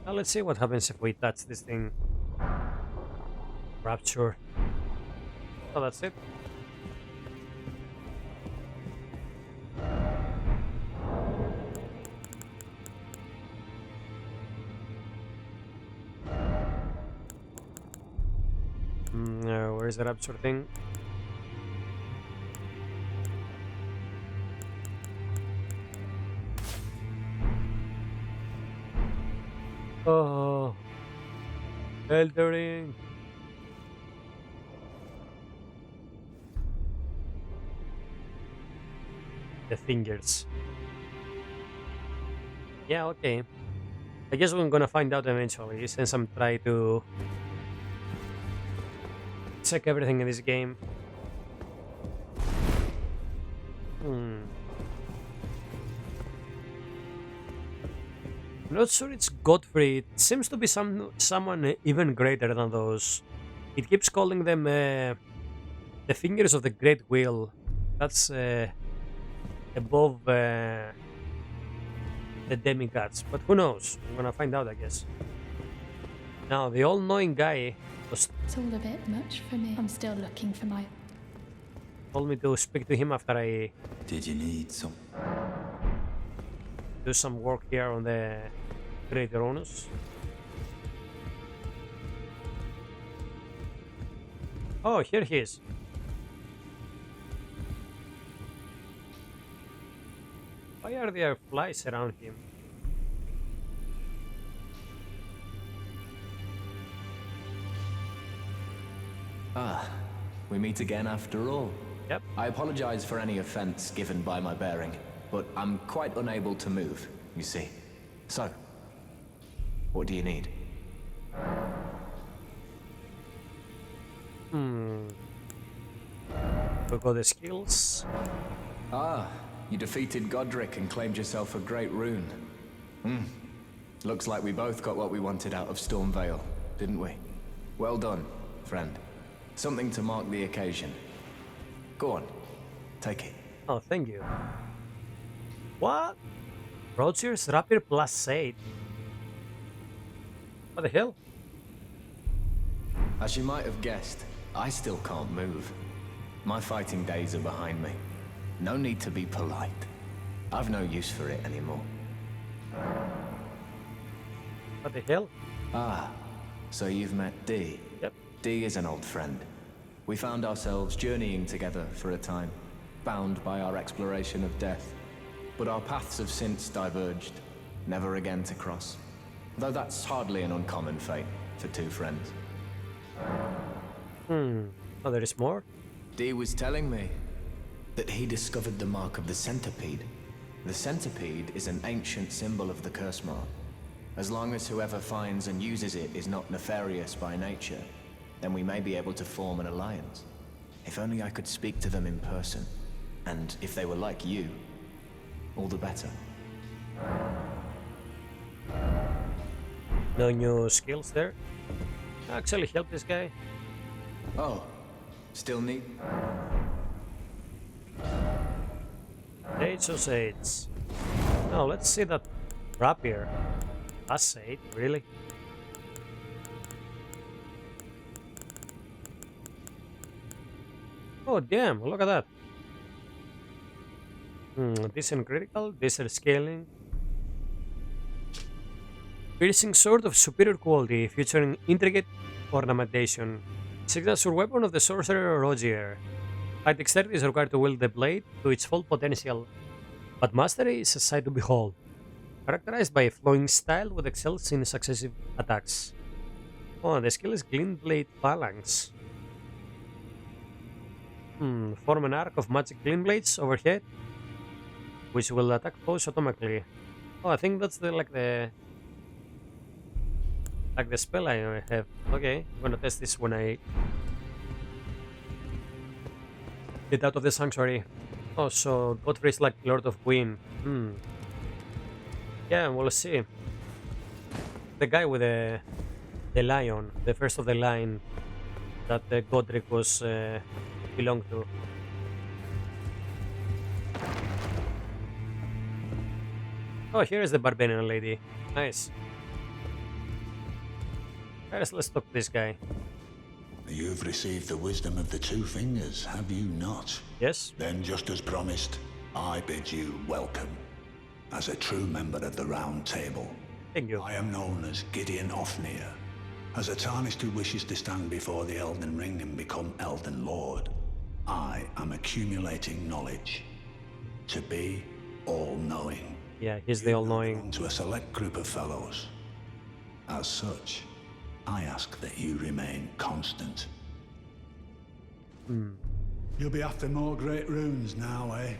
Now let's see what happens if we touch this thing. Rapture. Oh, that's it. Where's the rapture thing? Oh, Elden Ring. The fingers. Yeah, okay. I guess we're gonna find out eventually, since I'm trying to check everything in this game. I'm not sure it's Godfrey. It seems to be someone even greater than those. It keeps calling them the fingers of the Great Wheel. That's above the demigods, but who knows? I'm gonna find out, I guess. Now, the all-knowing guy was It's all a bit much for me. I'm still looking for my... told me to speak to him after I Did you need some? do some work here on the Great Uranus. Oh, here he is. Why are there flies around him? Ah, we meet again after all. Yep. I apologize for any offense given by my bearing, but I'm quite unable to move, you see. So, what do you need? We got the skills. Ah, you defeated Godric and claimed yourself a great rune. Looks like we both got what we wanted out of Stormvale, didn't we? Well done, friend. Something to mark the occasion. Go on, take it. Oh, thank you. What? Roger's Rapier +8. What the hell? As you might have guessed, I still can't move. My fighting days are behind me. No need to be polite. I've no use for it anymore. What the hell? Ah, so you've met Dee. Yep. Dee is an old friend. We found ourselves journeying together for a time, bound by our exploration of death. But our paths have since diverged, never again to cross. Though that's hardly an uncommon fate for two friends. Oh, there is more? Dee was telling me that he discovered the mark of the centipede. The centipede is an ancient symbol of the curse mark. As long as whoever finds and uses it is not nefarious by nature, then we may be able to form an alliance. If only I could speak to them in person. And if they were like you, all the better. No new skills there? Actually help this guy. Oh, still neat? Age of Sage. Now let's see that rapier. +8, really? Oh damn, look at that. Decent critical, decent scaling. Piercing sword of superior quality, featuring intricate ornamentation. Signature weapon of the sorcerer Rogier. High dexterity is required to wield the blade to its full potential, but mastery is a sight to behold. Characterized by a flowing style with excels in successive attacks. Oh, the skill is Glint Blade Phalanx. Form an arc of magic glint blades overhead, which will attack foes automatically. Oh, I think that's the spell I have. Okay, I'm gonna test this when I get out of the sanctuary. Oh, so Godfrey is like Lord of Queen. Yeah, we'll see. The guy with the lion, the first of the line that Godric was belonged to. Oh, here is the barbarian lady. Nice. Let's talk to this guy. You've received the wisdom of the two fingers, have you not? Yes? Then, just as promised, I bid you welcome. As a true member of the Round Table, Thank you. I am known as Gideon Ofnir. As a Tarnished who wishes to stand before the Elden Ring and become Elden Lord, I am accumulating knowledge. To be all-knowing. Yeah, he's the all-knowing. To a select group of fellows. As such, I ask that you remain constant. You'll be after more great runes now, eh?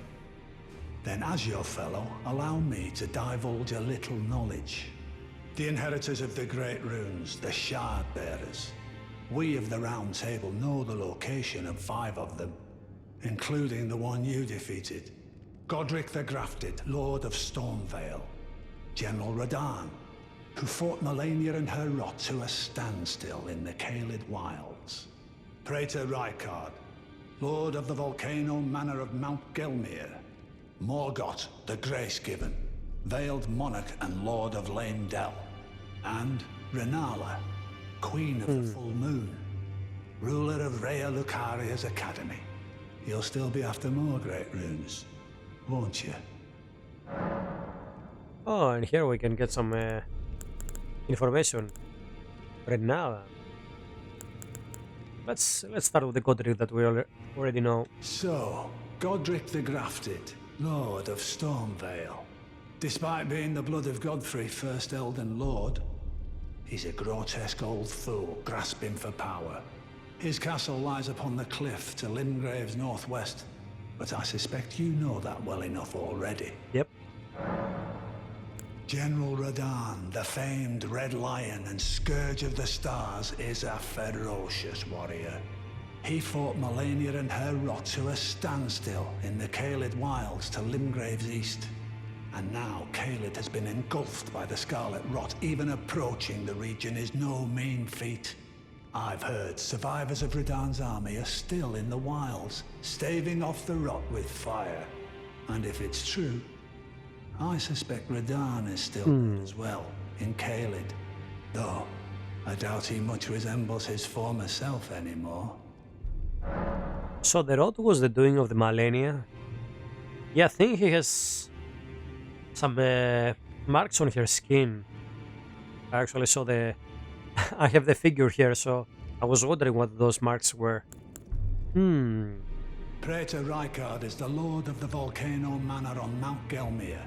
Then as your fellow, allow me to divulge a little knowledge. The inheritors of the great runes, the shard bearers. We of the Round Table know the location of 5 of them, including the one you defeated. Godric the Grafted, Lord of Stormvale. General Radahn, who fought Melania and her rot to a standstill in the Caelid Wilds. Praetor Rykard, Lord of the Volcano Manor of Mount Gelmir. Morgoth the Grace-Given, Veiled Monarch and Lord of Lane Dell. And Renala, Queen of the Full Moon, ruler of Rhea Lucaria's Academy. You'll still be after more great runes, won't you? Oh, and here we can get some information. Renala. Let's start with the Godric that we already know. So, Godric the Grafted, Lord of Stormvale. Despite being the blood of Godfrey, first Elden Lord, he's a grotesque old fool grasping for power. His castle lies upon the cliff to Limgrave's northwest, but I suspect you know that well enough already. Yep. General Radahn, the famed Red Lion and Scourge of the Stars, is a ferocious warrior. He fought Melania and her rot to a standstill in the Caelid wilds to Limgrave's east. And now Caelid has been engulfed by the Scarlet Rot. Even approaching the region is no mean feat. I've heard survivors of Radahn's army are still in the wilds, staving off the rot with fire. And if it's true, I suspect Radahn is still there as well, in Caelid. Though, I doubt he much resembles his former self anymore. So the rot was the doing of the Malenia. Yeah, I think he has some marks on her skin. I actually saw the... I have the figure here, so I was wondering what those marks were. Praetor Rykard is the lord of the Volcano Manor on Mount Gelmir.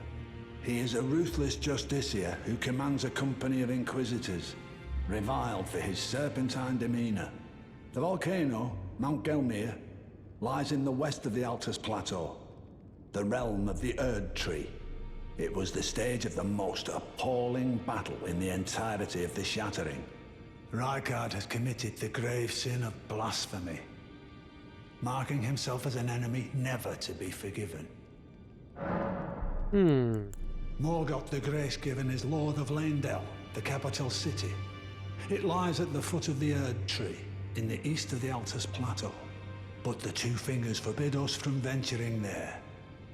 He is a ruthless justiciar who commands a company of inquisitors, reviled for his serpentine demeanor. The volcano, Mount Gelmir, lies in the west of the Altus Plateau, the realm of the Erd Tree. It was the stage of the most appalling battle in the entirety of the Shattering. Rykard has committed the grave sin of blasphemy, marking himself as an enemy never to be forgiven. Morgoth the Grace-Given is Lord of Leyndell, the capital city. It lies at the foot of the Erd Tree, in the east of the Altus Plateau. But the Two Fingers forbid us from venturing there,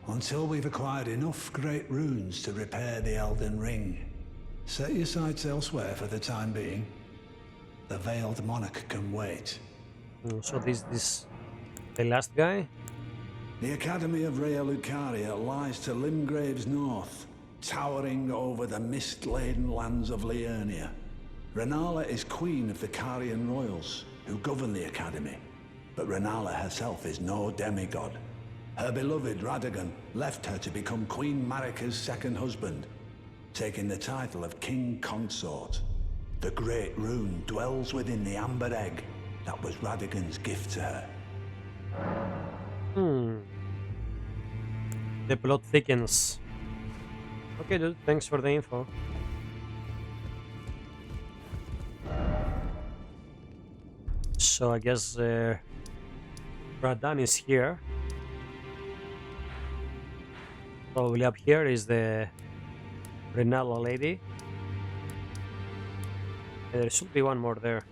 until we've acquired enough great runes to repair the Elden Ring. Set your sights elsewhere for the time being. The Veiled Monarch can wait. So this the last guy? The Academy of Rea Lucaria lies to Limgrave's north, towering over the mist-laden lands of Liurnia. Renala is queen of the Carian royals, who govern the Academy. But Renala herself is no demigod. Her beloved Radagon left her to become Queen Marika's second husband, taking the title of King Consort. The Great Rune dwells within the Amber Egg that was Radagon's gift to her. The plot thickens. Okay, dude, thanks for the info. So I guess Radahn is here. Probably up here is the Renala lady. And there should be one more there.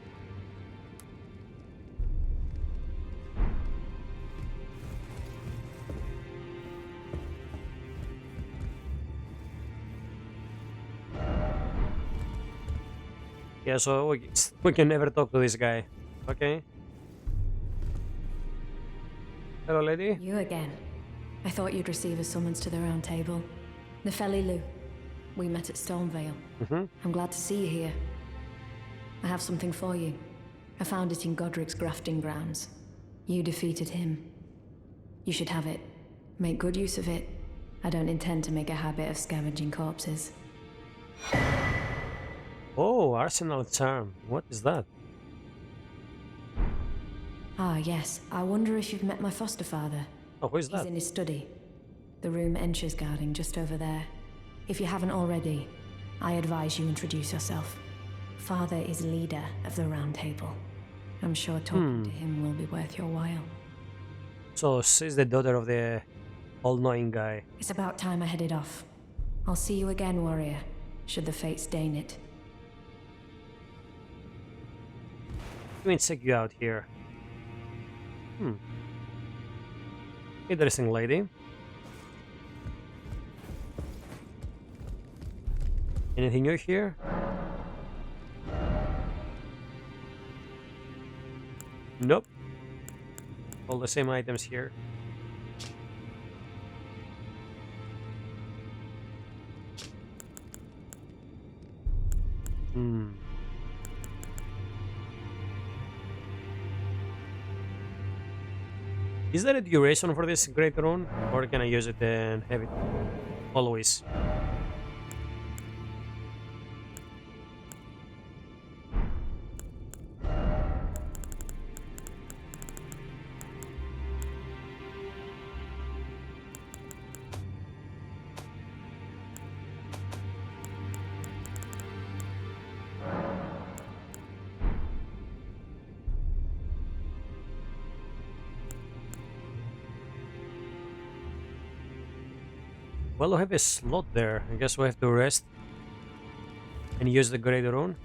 Yeah, so we can never talk to this guy. Okay. Hello, lady. You again. I thought you'd receive a summons to the round table. Nefeli. We met at Stonevale. I'm glad to see you here. I have something for you. I found it in Godric's grafting grounds. You defeated him. You should have it. Make good use of it. I don't intend to make a habit of scavenging corpses. Oh, Arsenal Charm. What is that? Ah, yes. I wonder if you've met my foster father. Oh, who is He's that? in his study. The room Encher's guarding just over there. If you haven't already, I advise you introduce yourself. Father is leader of the Round Table. I'm sure talking to him will be worth your while. So she's the daughter of the all-knowing guy. It's about time I headed off. I'll see you again, warrior, should the fates deign it. Let me check you out here. Interesting lady. Anything new here? Nope. All the same items here. Is there a duration for this great rune, or can I use it and have it always? Well, we have a slot there. I guess we have to rest and use the great rune.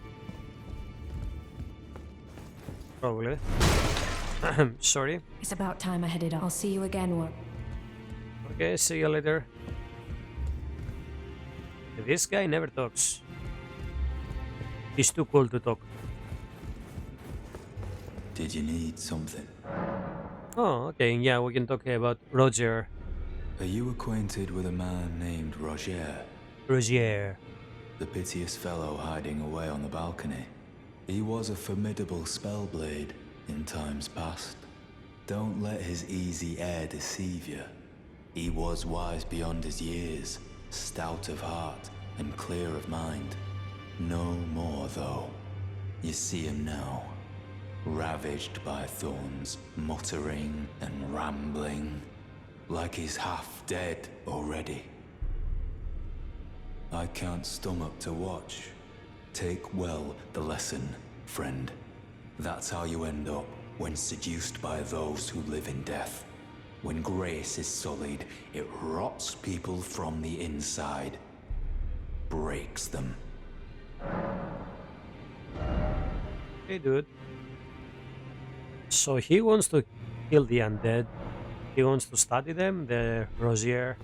Probably. Sorry. It's about time I headed off. I'll see you again, War. Okay, see you later. This guy never talks. He's too cool to talk. Did you need something? Oh, okay, yeah, we can talk about Roger. Are you acquainted with a man named Roger? Roger. The piteous fellow hiding away on the balcony. He was a formidable spellblade in times past. Don't let his easy air deceive you. He was wise beyond his years, stout of heart and clear of mind. No more, though. You see him now, ravaged by thorns, muttering and rambling, like he's half dead already. I can't stomach to watch. Take well the lesson, friend. That's how you end up when seduced by those who live in death. When grace is sullied, it rots people from the inside. Breaks them. Hey, dude. So he wants to kill the undead. He wants to study them, the Rozier.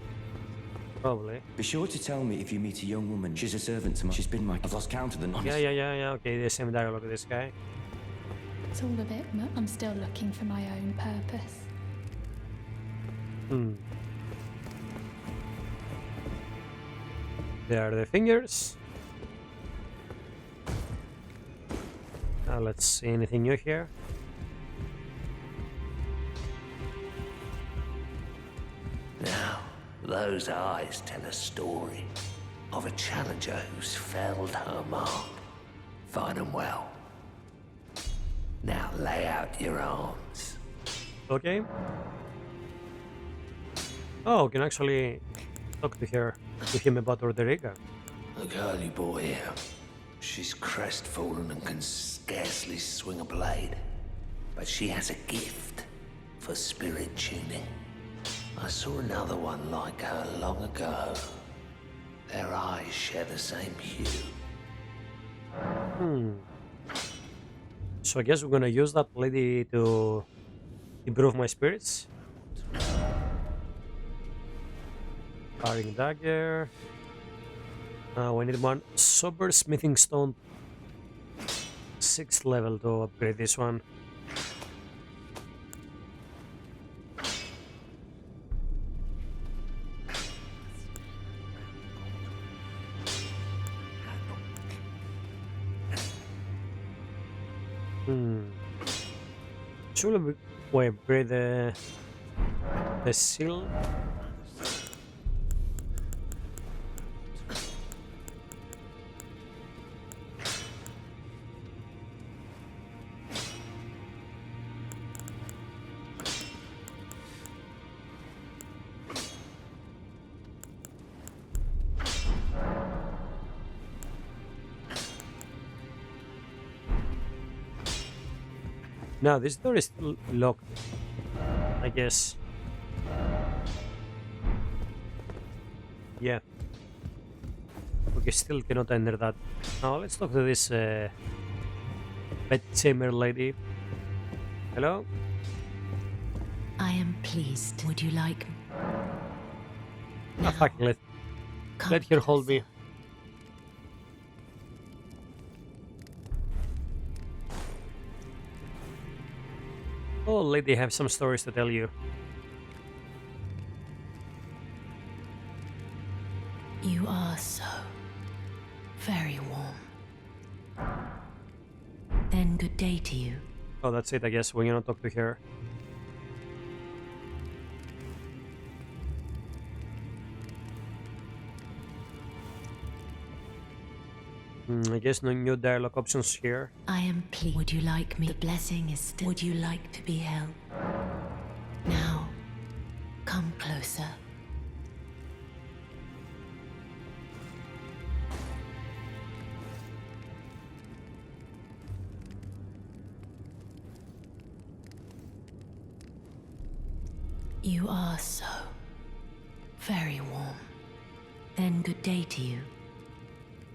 Probably. Be sure to tell me if you meet a young woman. She's a servant to mine. She's been my... I've lost count of the honest. Yeah. Okay, the same dialogue with this guy. It's all a bit I'm still looking for my own purpose. There are the fingers. Now let's see anything new here. Now, those eyes tell a story of a challenger who's felled her mark. Fine and well. Now lay out your arms. Okay. Oh, can actually talk to him about Roderica. The girly boy here. She's crestfallen and can scarcely swing a blade. But she has a gift for spirit tuning. I saw another one like her long ago. Their eyes share the same hue. So I guess we're gonna use that lady to improve my spirits. Carrying dagger. We need one sober smithing stone. 6th level to upgrade this one. Should we upgrade the seal? Now this door is still locked, I guess. Yeah. Okay, still cannot enter that. Now let's talk to this bedchamber lady. Hello? I am pleased. Would you like... Ah, fuck, let her hold me. Oh, lady, have some stories to tell you. You are so very warm. Then good day to you. Oh, that's it, I guess. We're gonna talk to her. I guess no new dialogue options here. I am pleased. Would you like me? The blessing is still... Would you like to be held? Now, come closer. You are so very warm. Then good day to you.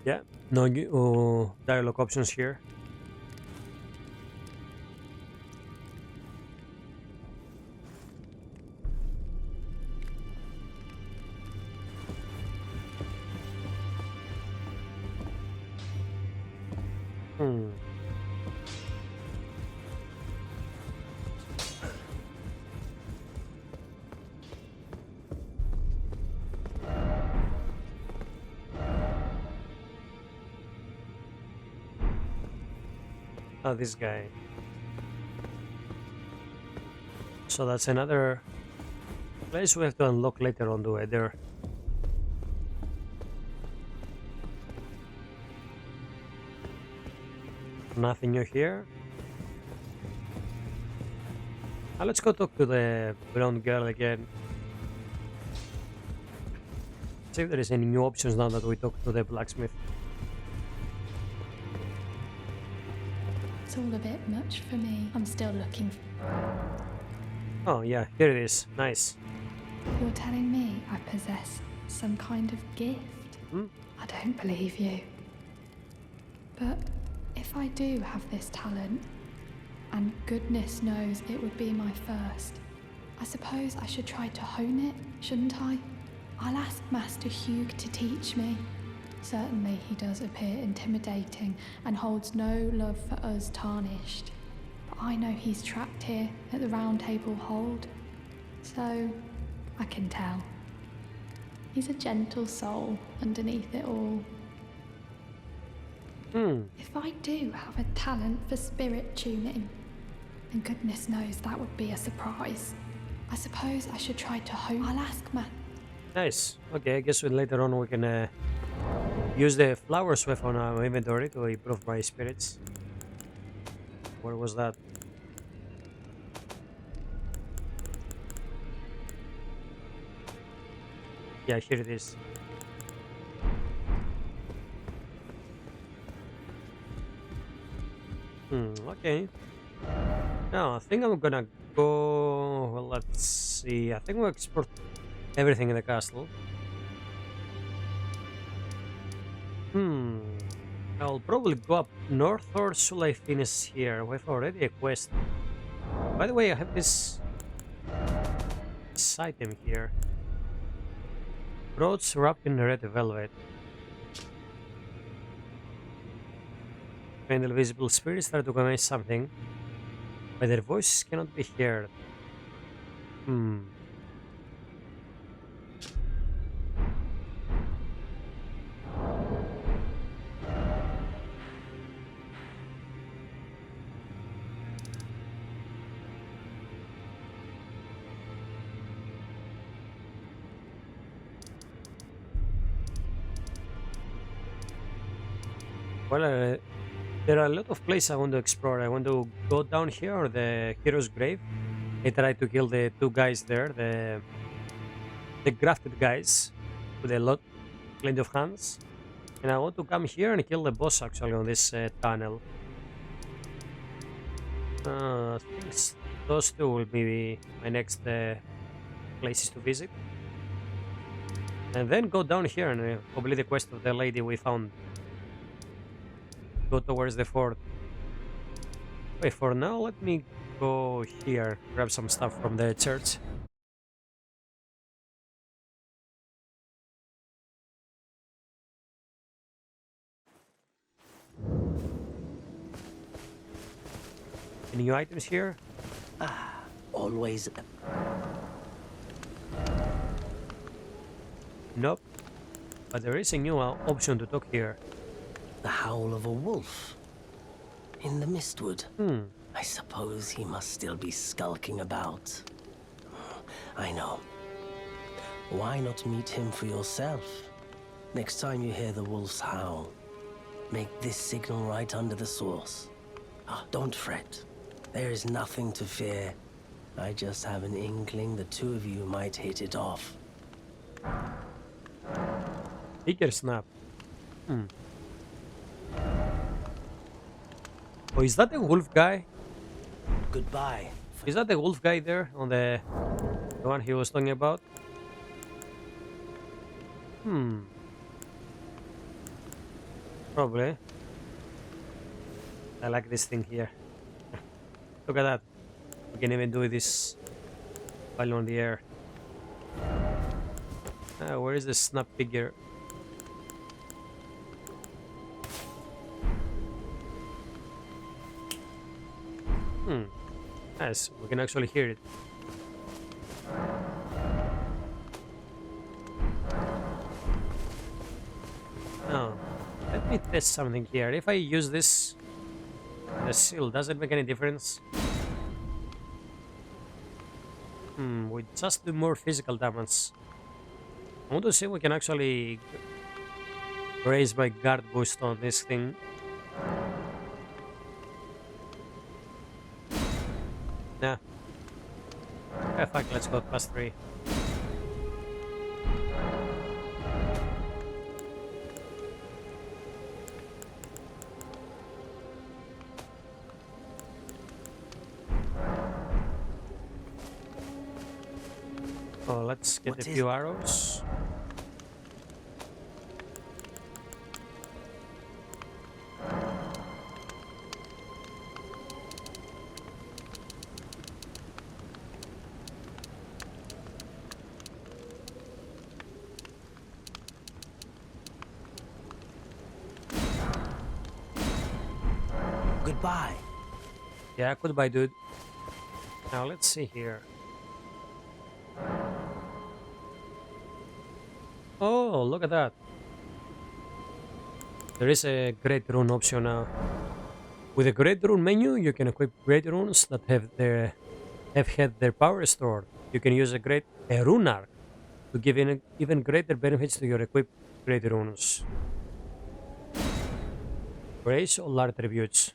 Yeah, no new dialogue options here. Hmm. Oh, this guy. So that's another place we have to unlock later on the way there. Nothing new here. Now let's go talk to the blonde girl again. See if there is any new options now that we talk to the blacksmith. It's all a bit much for me. I'm still looking. Oh yeah, here it is. Nice. You're telling me I possess some kind of gift? Hmm? I don't believe you. But if I do have this talent, and goodness knows it would be my first, I suppose I should try to hone it, shouldn't I? I'll ask Master Hugh to teach me. Certainly he does appear intimidating and holds no love for us Tarnished. But I know he's trapped here at the Round Table Hold. So I can tell. He's a gentle soul underneath it all. If I do have a talent for spirit tuning, and goodness knows that would be a surprise, I suppose I should try to hone. I'll ask Nice. Okay, I guess later on we can use the flower swift on our inventory to improve my spirits. Where was that? Yeah, here it is. Okay. Now I think I'm gonna go. Well, let's see. I think we'll explore everything in the castle. I'll probably go up north, or should I finish here? We've already a quest. By the way, I have this item here. Roads wrapped in red velvet. When the visible spirits start to recognize something, but their voices cannot be heard. Well, there are a lot of places I want to explore. I want to go down here or the hero's grave. I tried to kill the two guys there, the grafted guys with a lot, plenty of hands. And I want to come here and kill the boss actually on this tunnel. I think those two will be my next places to visit. And then go down here and complete the quest of the lady we found. Go towards the fort. Wait, for now, let me go here, grab some stuff from the church. Any new items here? Always. Nope. But there is a new option to talk here. The howl of a wolf in the mistwood. I suppose he must still be skulking about. I know. Why not meet him for yourself? Next time you hear the wolf's howl, make this signal right under the source. Don't fret. There is nothing to fear. I just have an inkling the two of you might hit it off. Bigger snap. Oh, is that the wolf guy? Goodbye. Is that the wolf guy there on the one he was talking about? Hmm. Probably. I like this thing here. Look at that. We can even do this while on the air. Where is the snap figure? Hmm. Nice. We can actually hear it. Oh. Let me test something here. If I use this, the seal, does it make any difference? We just do more physical damage. I want to see if we can actually raise my guard boost on this thing. Nah. Yeah, fuck, let's go +3. Oh, let's get a few arrows. Goodbye. Yeah, goodbye, dude. Now let's see here. Oh, look at that. There is a great rune option now. With the great rune menu, you can equip great runes that have had their power stored. You can use a rune arc to give even greater benefits to your equipped great runes. Raise all attributes.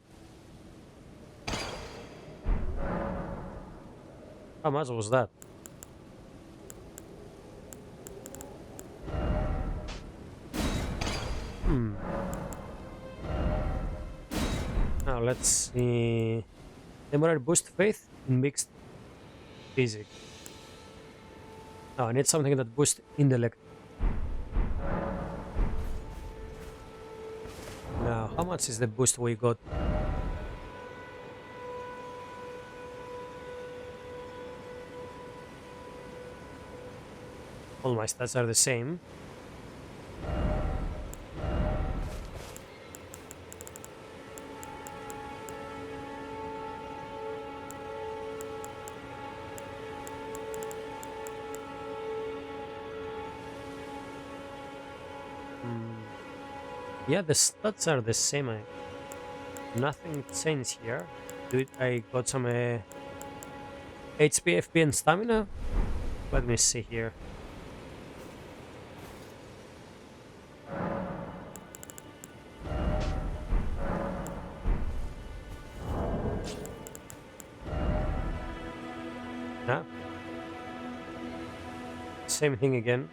How much was that? Now let's see. Temporary boost faith in mixed physics. Oh, I need something that boosts intellect. Now, how much is the boost we got? All my stats are the same. Yeah, the stats are the same. Nothing changed here. Dude, I got some HP, FP, and stamina. Let me see here. Yeah. Same thing again.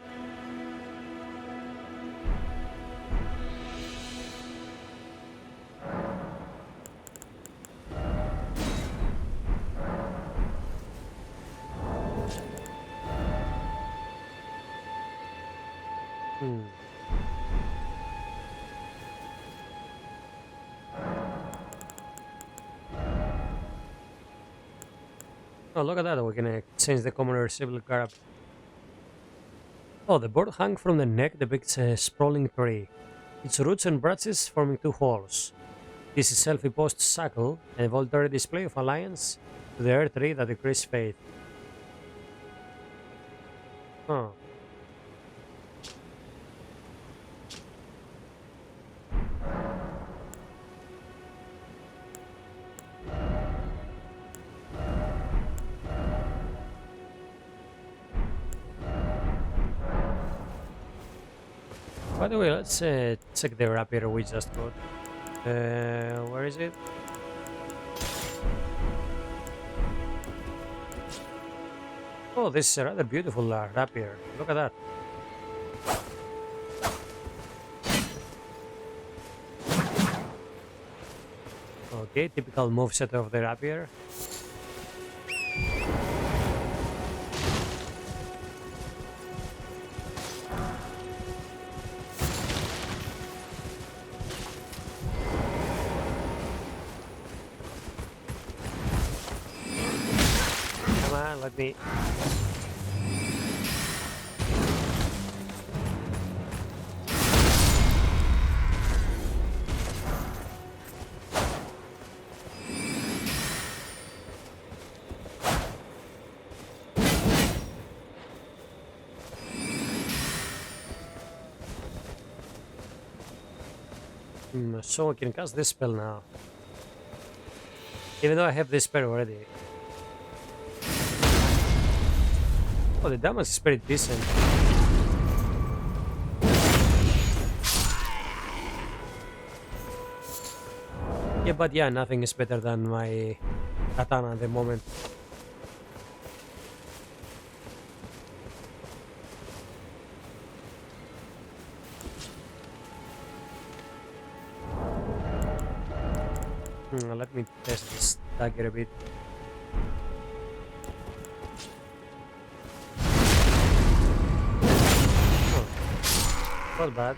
Oh, look at that. We're gonna change the common reversible grab. Oh, the board hung from the neck depicts a sprawling tree. Its roots and branches forming two holes. This is self-imposed shackle, a voluntary display of alliance to the earth tree that decrees faith. Huh. By the way, let's check the rapier we just got. Where is it? Oh, this is a rather beautiful rapier. Look at that. Okay, typical moveset of the rapier. let me... So I can cast this spell now. Even though I have this spell already. Oh, the damage is pretty decent. Yeah, but yeah, nothing is better than my katana at the moment. Let me test this dagger a bit. Oh, not bad.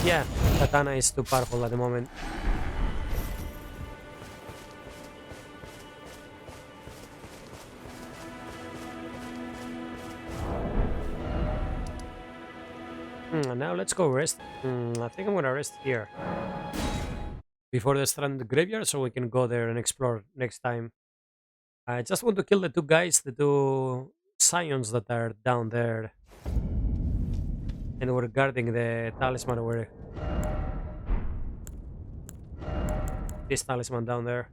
Yeah, katana is too powerful at the moment. Now let's go rest. I think I'm gonna rest here before the strand graveyard, so we can go there and explore next time. I just want to kill the two guys, the two scions that are down there, and we're guarding the talisman over this talisman down there.